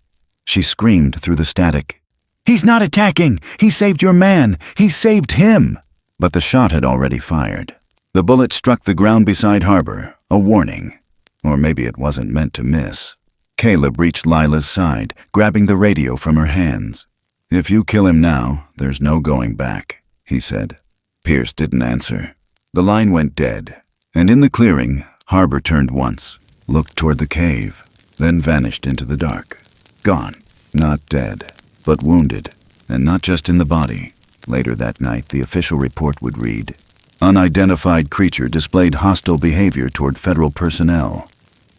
She screamed through the static. "He's not attacking! He saved your man! He saved him!" But the shot had already fired. The bullet struck the ground beside Harbor, a warning. Or maybe it wasn't meant to miss. Caleb reached Lila's side, grabbing the radio from her hands. "If you kill him now, there's no going back," he said. Pierce didn't answer. The line went dead, and in the clearing, Harbor turned once, looked toward the cave, then vanished into the dark. Gone. Not dead, but wounded, and not just in the body. Later that night, the official report would read, "Unidentified creature displayed hostile behavior toward federal personnel.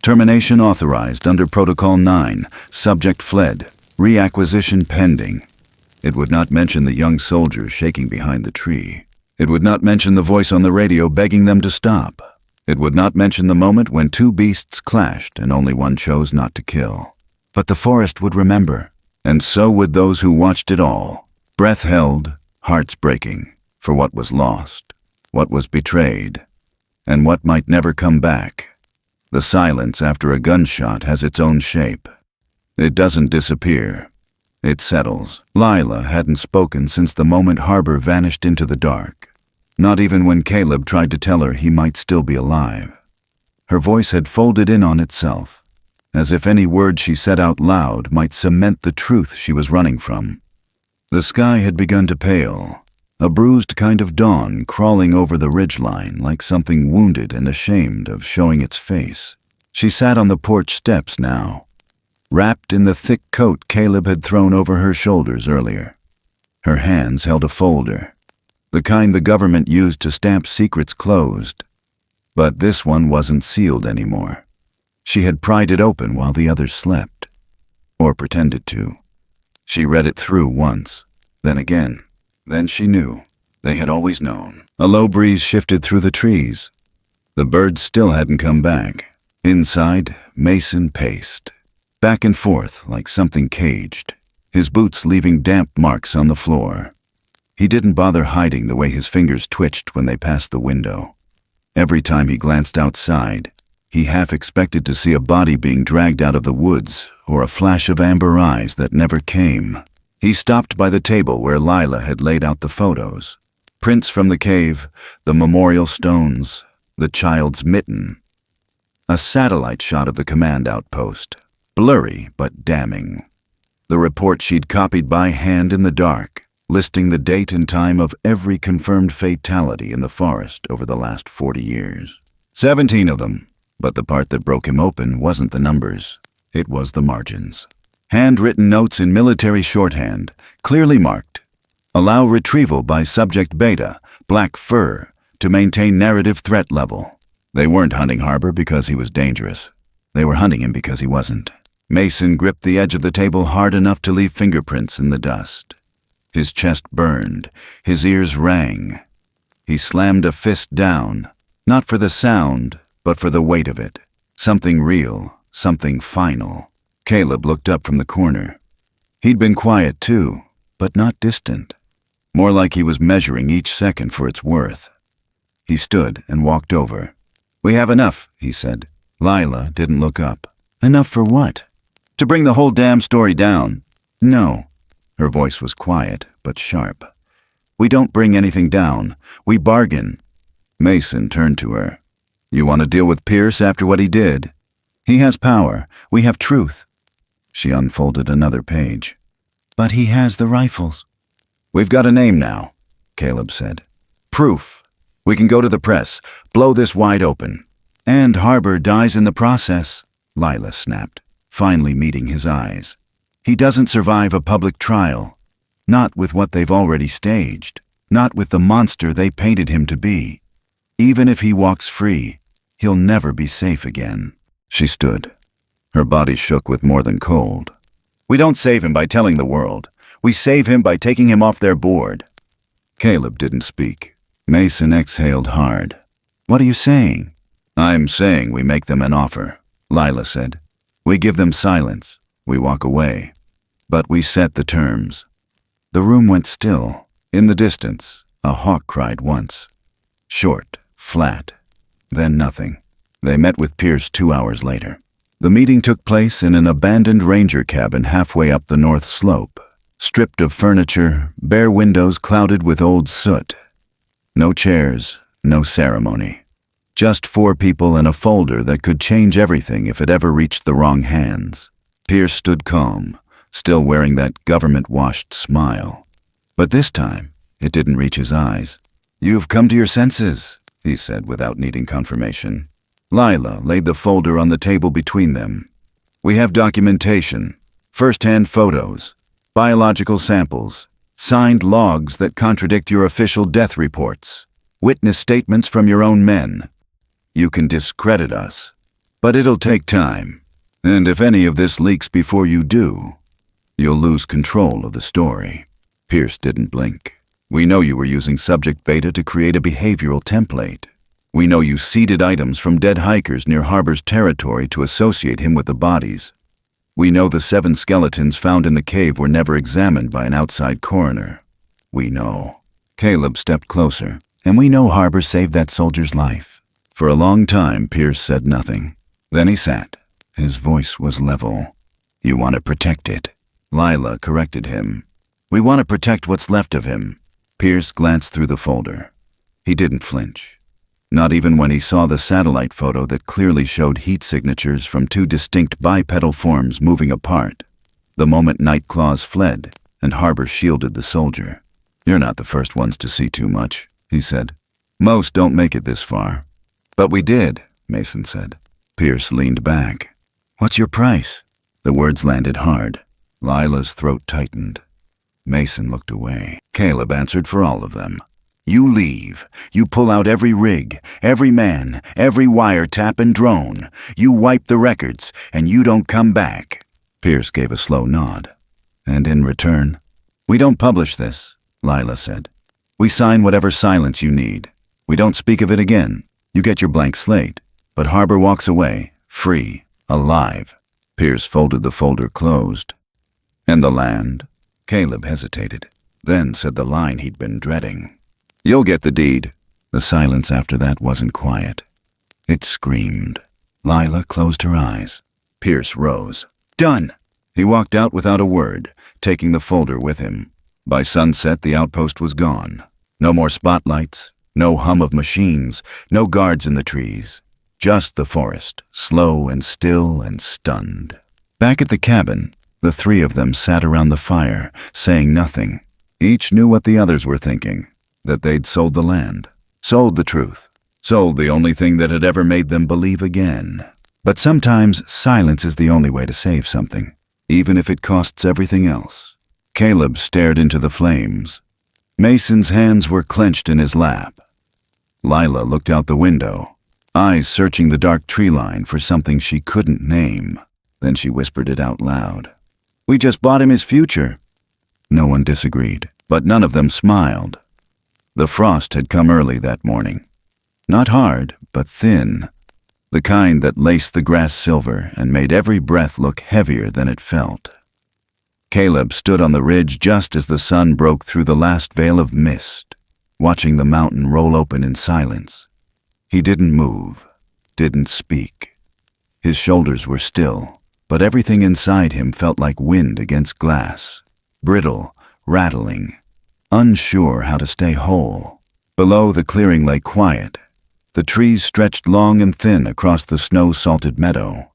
Termination authorized under Protocol 9. Subject fled. Reacquisition pending." It would not mention the young soldier shaking behind the tree. It would not mention the voice on the radio begging them to stop. It would not mention the moment when two beasts clashed and only one chose not to kill. But the forest would remember, and so would those who watched it all. Breath held, hearts breaking, for what was lost, what was betrayed, and what might never come back. The silence after a gunshot has its own shape. It doesn't disappear. It settles. Lila hadn't spoken since the moment Harbor vanished into the dark. Not even when Caleb tried to tell her he might still be alive. Her voice had folded in on itself, as if any word she said out loud might cement the truth she was running from. The sky had begun to pale, a bruised kind of dawn crawling over the ridgeline like something wounded and ashamed of showing its face. She sat on the porch steps now, wrapped in the thick coat Caleb had thrown over her shoulders earlier. Her hands held a folder, the kind the government used to stamp secrets closed. But this one wasn't sealed anymore. She had pried it open while the others slept, or pretended to. She read it through once, then again. Then she knew. They had always known. A low breeze shifted through the trees. The birds still hadn't come back. Inside, Mason paced, back and forth like something caged, his boots leaving damp marks on the floor. He didn't bother hiding the way his fingers twitched when they passed the window. Every time he glanced outside, he half expected to see a body being dragged out of the woods or a flash of amber eyes that never came. He stopped by the table where Lila had laid out the photos. Prints from the cave, the memorial stones, the child's mitten. A satellite shot of the command outpost, blurry but damning. The report she'd copied by hand in the dark, listing the date and time of every confirmed fatality in the forest over the last 40 years. 17 of them, but the part that broke him open wasn't the numbers. It was the margins. Handwritten notes in military shorthand, clearly marked. Allow retrieval by subject beta, black fur, to maintain narrative threat level. They weren't hunting Harbor because he was dangerous. They were hunting him because he wasn't. Mason gripped the edge of the table hard enough to leave fingerprints in the dust. His chest burned, his ears rang. He slammed a fist down, not for the sound, but for the weight of it. Something real, something final. Caleb looked up from the corner. He'd been quiet too, but not distant. More like he was measuring each second for its worth. He stood and walked over. "We have enough," he said. Lila didn't look up. "Enough for what?" "To bring the whole damn story down." "No." Her voice was quiet, but sharp. "We don't bring anything down. We bargain." Mason turned to her. "You want to deal with Pierce after what he did? He has power. We have truth." She unfolded another page. "But he has the rifles." "We've got a name now," Caleb said. "Proof. We can go to the press, blow this wide open." "And Harbor dies in the process," Lila snapped, finally meeting his eyes. "He doesn't survive a public trial. Not with what they've already staged. Not with the monster they painted him to be. Even if he walks free, he'll never be safe again." She stood. Her body shook with more than cold. "We don't save him by telling the world. We save him by taking him off their board." Caleb didn't speak. Mason exhaled hard. "What are you saying?" "I'm saying we make them an offer," Lila said. "We give them silence. We walk away. But we set the terms." The room went still. In the distance, a hawk cried once. Short, flat, then nothing. They met with Pierce 2 hours later. The meeting took place in an abandoned ranger cabin halfway up the north slope, stripped of furniture, bare windows clouded with old soot. No chairs, no ceremony. Just 4 people and a folder that could change everything if it ever reached the wrong hands. Pierce stood calm, still wearing that government-washed smile. But this time, it didn't reach his eyes. "You've come to your senses," he said without needing confirmation. Lila laid the folder on the table between them. "We have documentation, first-hand photos, biological samples, signed logs that contradict your official death reports, witness statements from your own men. You can discredit us, but it'll take time. And if any of this leaks before you do, you'll lose control of the story." Pierce didn't blink. "We know you were using subject beta to create a behavioral template. We know you seeded items from dead hikers near Harbor's territory to associate him with the bodies. We know the 7 skeletons found in the cave were never examined by an outside coroner. We know." Caleb stepped closer. "And we know Harbor saved that soldier's life." For a long time, Pierce said nothing. Then he sat. His voice was level. "You want to protect it." Lila corrected him. "We want to protect what's left of him." Pierce glanced through the folder. He didn't flinch. Not even when he saw the satellite photo that clearly showed heat signatures from 2 distinct bipedal forms moving apart, the moment Nightclaws fled and Harbor shielded the soldier. "You're not the first ones to see too much," he said. "Most don't make it this far." "But we did," Mason said. Pierce leaned back. "What's your price?" The words landed hard. Lila's throat tightened. Mason looked away. Caleb answered for all of them. "You leave. You pull out every rig, every man, every wiretap and drone. You wipe the records, and you don't come back." Pierce gave a slow nod. "And in return?" "We don't publish this," Lila said. "We sign whatever silence you need. We don't speak of it again. You get your blank slate. But Harbor walks away, free, alive." Pierce folded the folder closed. "And the land?" Caleb hesitated, then said the line he'd been dreading. "You'll get the deed." The silence after that wasn't quiet. It screamed. Lila closed her eyes. Pierce rose. "Done!" He walked out without a word, taking the folder with him. By sunset, the outpost was gone. No more spotlights, no hum of machines, no guards in the trees. Just the forest, slow and still and stunned. Back at the cabin, the 3 of them sat around the fire, saying nothing. Each knew what the others were thinking. That they'd sold the land, sold the truth, sold the only thing that had ever made them believe again. But sometimes silence is the only way to save something, even if it costs everything else. Caleb stared into the flames. Mason's hands were clenched in his lap. Lila looked out the window, eyes searching the dark tree line for something she couldn't name. Then she whispered it out loud. "We just bought him his future." No one disagreed, but none of them smiled. The frost had come early that morning. Not hard, but thin. The kind that laced the grass silver and made every breath look heavier than it felt. Caleb stood on the ridge just as the sun broke through the last veil of mist, watching the mountain roll open in silence. He didn't move, didn't speak. His shoulders were still, but everything inside him felt like wind against glass, brittle, rattling, unsure how to stay whole. Below, the clearing lay quiet. The trees stretched long and thin across the snow-salted meadow,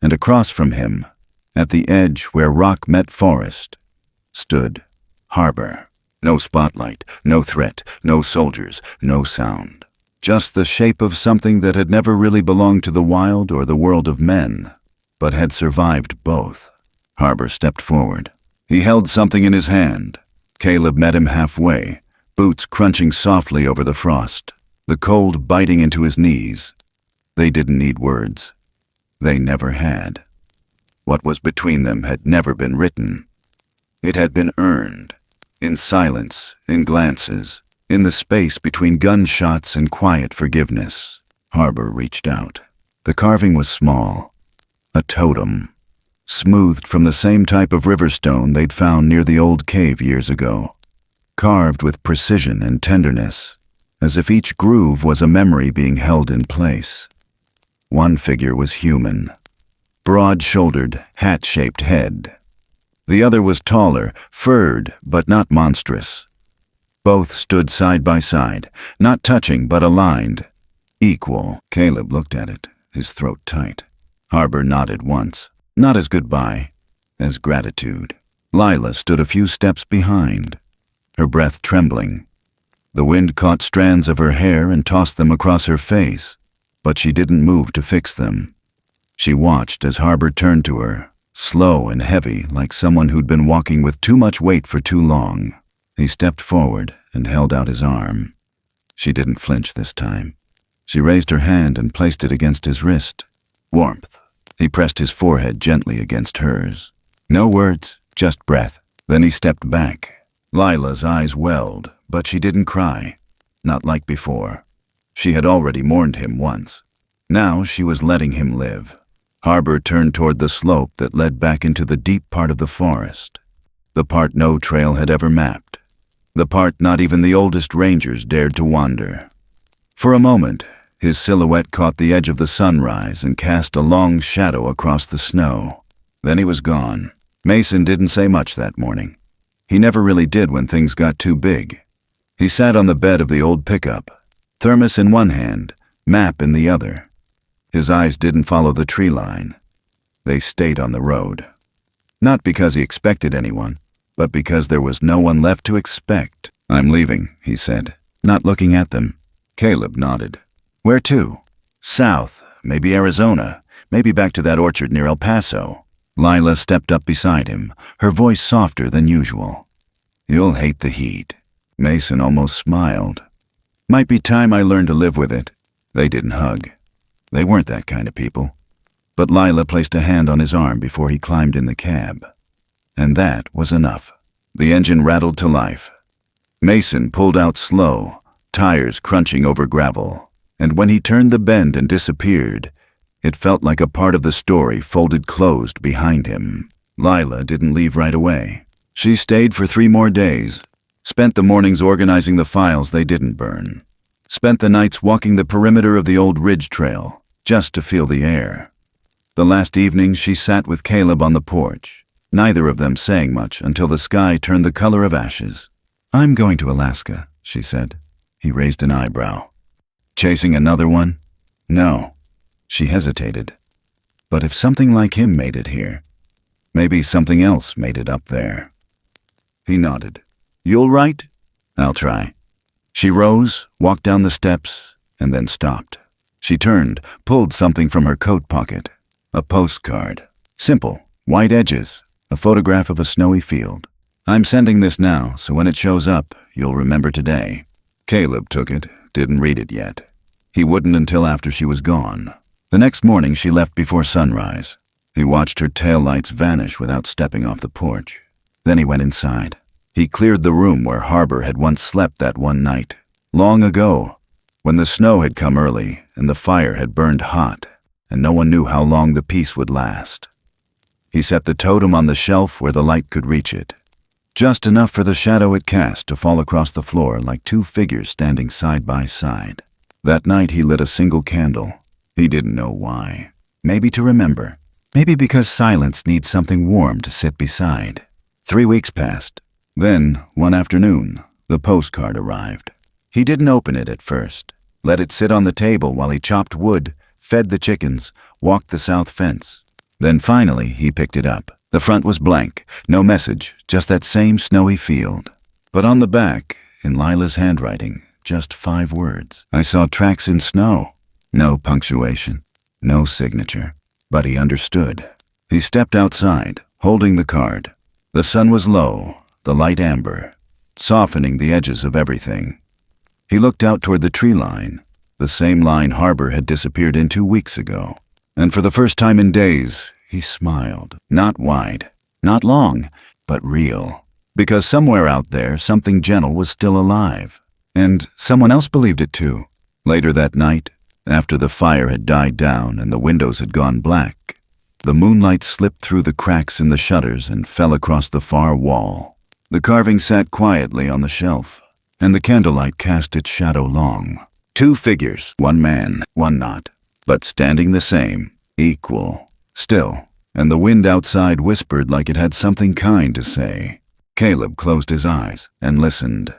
and across from him, at the edge where rock met forest, stood Harbor. No spotlight, no threat, no soldiers, no sound. Just the shape of something that had never really belonged to the wild or the world of men, but had survived both. Harbor stepped forward. He held something in his hand. Caleb met him halfway, boots crunching softly over the frost, the cold biting into his knees. They didn't need words. They never had. What was between them had never been written. It had been earned, in silence, in glances, in the space between gunshots and quiet forgiveness. Harbor reached out. The carving was small, a totem, smoothed from the same type of river stone they'd found near the old cave years ago, carved with precision and tenderness, as if each groove was a memory being held in place. One figure was human, broad-shouldered, hat-shaped head. The other was taller, furred, but not monstrous. Both stood side by side, not touching but aligned, Equal. Caleb looked at it, his throat tight. Harbor nodded once, not as goodbye, as gratitude. Lila stood a few steps behind, her breath trembling. The wind caught strands of her hair and tossed them across her face, but she didn't move to fix them. She watched as Harbor turned to her, slow and heavy, like someone who'd been walking with too much weight for too long. He stepped forward and held out his arm. She didn't flinch this time. She raised her hand and placed it against his wrist. Warmth. He pressed his forehead gently against hers. No words, just breath. Then he stepped back. Lila's eyes welled, but she didn't cry. Not like before. She had already mourned him once. Now she was letting him live. Harbor turned toward the slope that led back into the deep part of the forest. The part no trail had ever mapped. The part not even the oldest rangers dared to wander. For a moment, his silhouette caught the edge of the sunrise and cast a long shadow across the snow. Then he was gone. Mason didn't say much that morning. He never really did when things got too big. He sat on the bed of the old pickup, thermos in one hand, map in the other. His eyes didn't follow the tree line. They stayed on the road. Not because he expected anyone, but because there was no one left to expect. "I'm leaving," he said, not looking at them. Caleb nodded. "Where to?" "South, maybe Arizona, maybe back to that orchard near El Paso." Lila stepped up beside him, her voice softer than usual. "You'll hate the heat." Mason almost smiled. "Might be time I learned to live with it." They didn't hug. They weren't that kind of people. But Lila placed a hand on his arm before he climbed in the cab. And that was enough. The engine rattled to life. Mason pulled out slow, tires crunching over gravel. And when he turned the bend and disappeared, it felt like a part of the story folded closed behind him. Lila didn't leave right away. She stayed for 3 more days, spent the mornings organizing the files they didn't burn, spent the nights walking the perimeter of the old ridge trail, just to feel the air. The last evening she sat with Caleb on the porch, neither of them saying much until the sky turned the color of ashes. "I'm going to Alaska," she said. He raised an eyebrow. "Chasing another one?" "No." She hesitated. But if something like him made it here, maybe something else made it up there. He nodded. "You'll write?" "I'll try." She rose, walked down the steps, and then stopped. She turned, pulled something from her coat pocket. A postcard. Simple, white edges, a photograph of a snowy field. "I'm sending this now, so when it shows up, you'll remember today." Caleb took it, didn't read it yet. He wouldn't until after she was gone. The next morning she left before sunrise. He watched her taillights vanish without stepping off the porch. Then he went inside. He cleared the room where Harbor had once slept that one night, long ago, when the snow had come early and the fire had burned hot, and no one knew how long the peace would last. He set the totem on the shelf where the light could reach it, just enough for the shadow it cast to fall across the floor like 2 figures standing side by side. That night he lit a single candle. He didn't know why. Maybe to remember. Maybe because silence needs something warm to sit beside. 3 weeks passed. Then, one afternoon, the postcard arrived. He didn't open it at first. Let it sit on the table while he chopped wood, fed the chickens, walked the south fence. Then finally he picked it up. The front was blank, no message, just that same snowy field. But on the back, in Lila's handwriting, just 5 words. "I saw tracks in snow." No punctuation, no signature. But he understood. He stepped outside, holding the card. The sun was low, the light amber, softening the edges of everything. He looked out toward the tree line, the same line Harbor had disappeared in 2 weeks ago. And for the first time in days, he smiled. Not wide, not long, but real. Because somewhere out there, something gentle was still alive. And someone else believed it too. Later that night, after the fire had died down and the windows had gone black, the moonlight slipped through the cracks in the shutters and fell across the far wall. The carving sat quietly on the shelf, and the candlelight cast its shadow long. 2 figures, 1 man, 1 not, but standing the same, equal, still, and the wind outside whispered like it had something kind to say. Caleb closed his eyes and listened.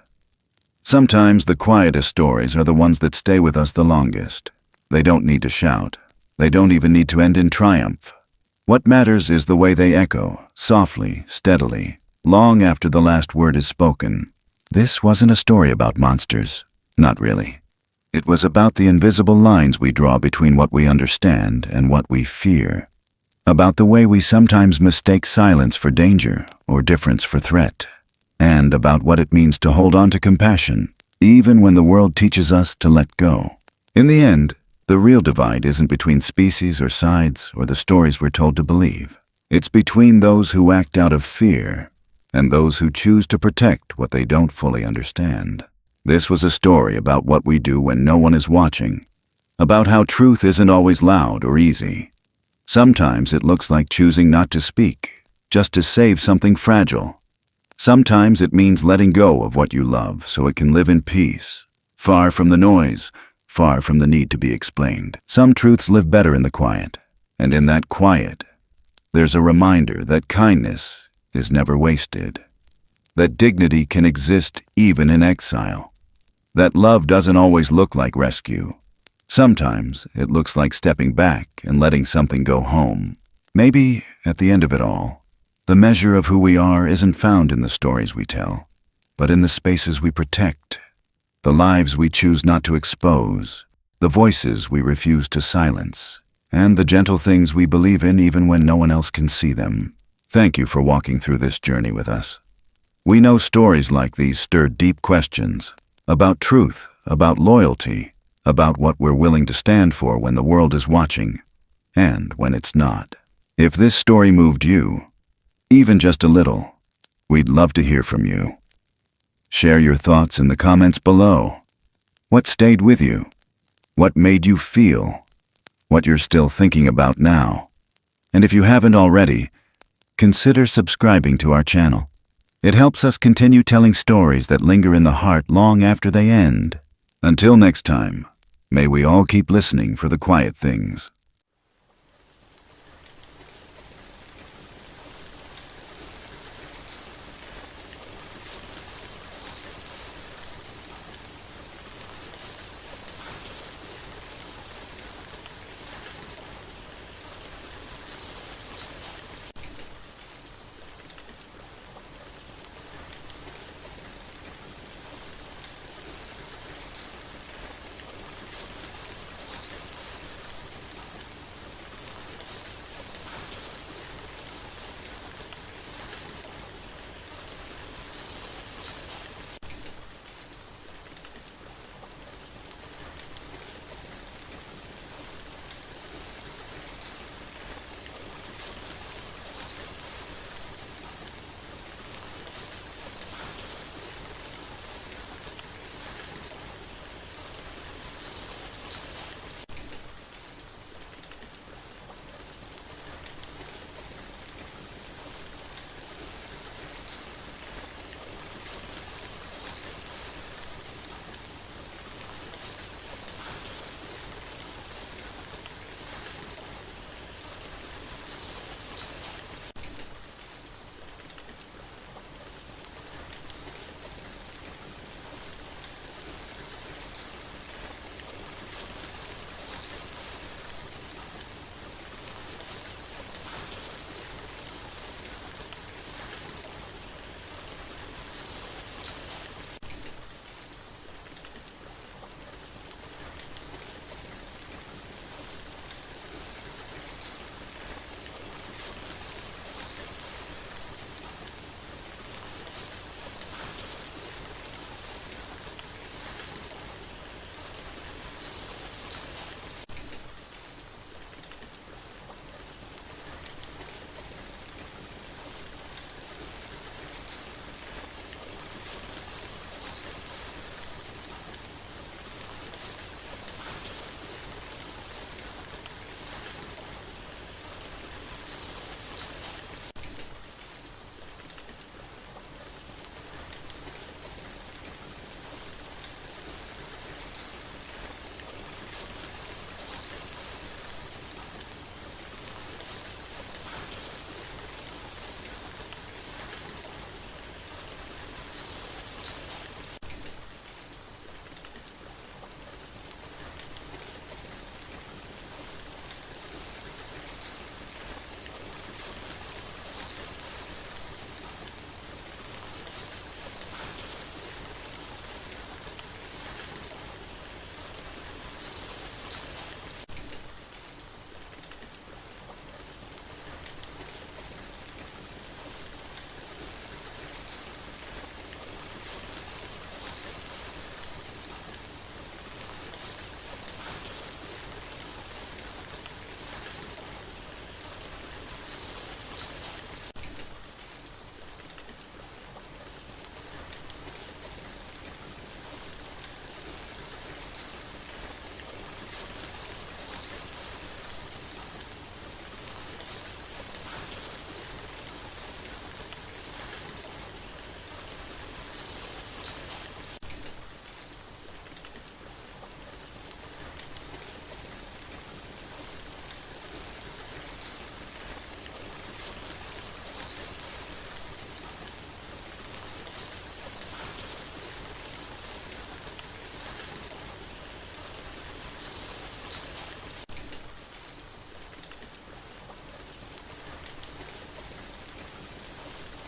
Sometimes the quietest stories are the ones that stay with us the longest. They don't need to shout. They don't even need to end in triumph. What matters is the way they echo, softly, steadily, long after the last word is spoken. This wasn't a story about monsters. Not really. It was about the invisible lines we draw between what we understand and what we fear. About the way we sometimes mistake silence for danger or difference for threat. And about what it means to hold on to compassion, even when the world teaches us to let go. In the end, the real divide isn't between species or sides or the stories we're told to believe. It's between those who act out of fear and those who choose to protect what they don't fully understand. This was a story about what we do when no one is watching, about how truth isn't always loud or easy. Sometimes it looks like choosing not to speak, just to save something fragile. Sometimes it means letting go of what you love so it can live in peace, far from the noise, far from the need to be explained. Some truths live better in the quiet, and in that quiet, there's a reminder that kindness is never wasted, that dignity can exist even in exile, that love doesn't always look like rescue. Sometimes it looks like stepping back and letting something go home. Maybe, at the end of it all, the measure of who we are isn't found in the stories we tell, but in the spaces we protect, the lives we choose not to expose, the voices we refuse to silence, and the gentle things we believe in even when no one else can see them. Thank you for walking through this journey with us. We know stories like these stir deep questions about truth, about loyalty, about what we're willing to stand for when the world is watching, and when it's not. If this story moved you, even just a little, we'd love to hear from you. Share your thoughts in the comments below. What stayed with you? What made you feel? What you're still thinking about now? And if you haven't already, consider subscribing to our channel. It helps us continue telling stories that linger in the heart long after they end. Until next time, may we all keep listening for the quiet things.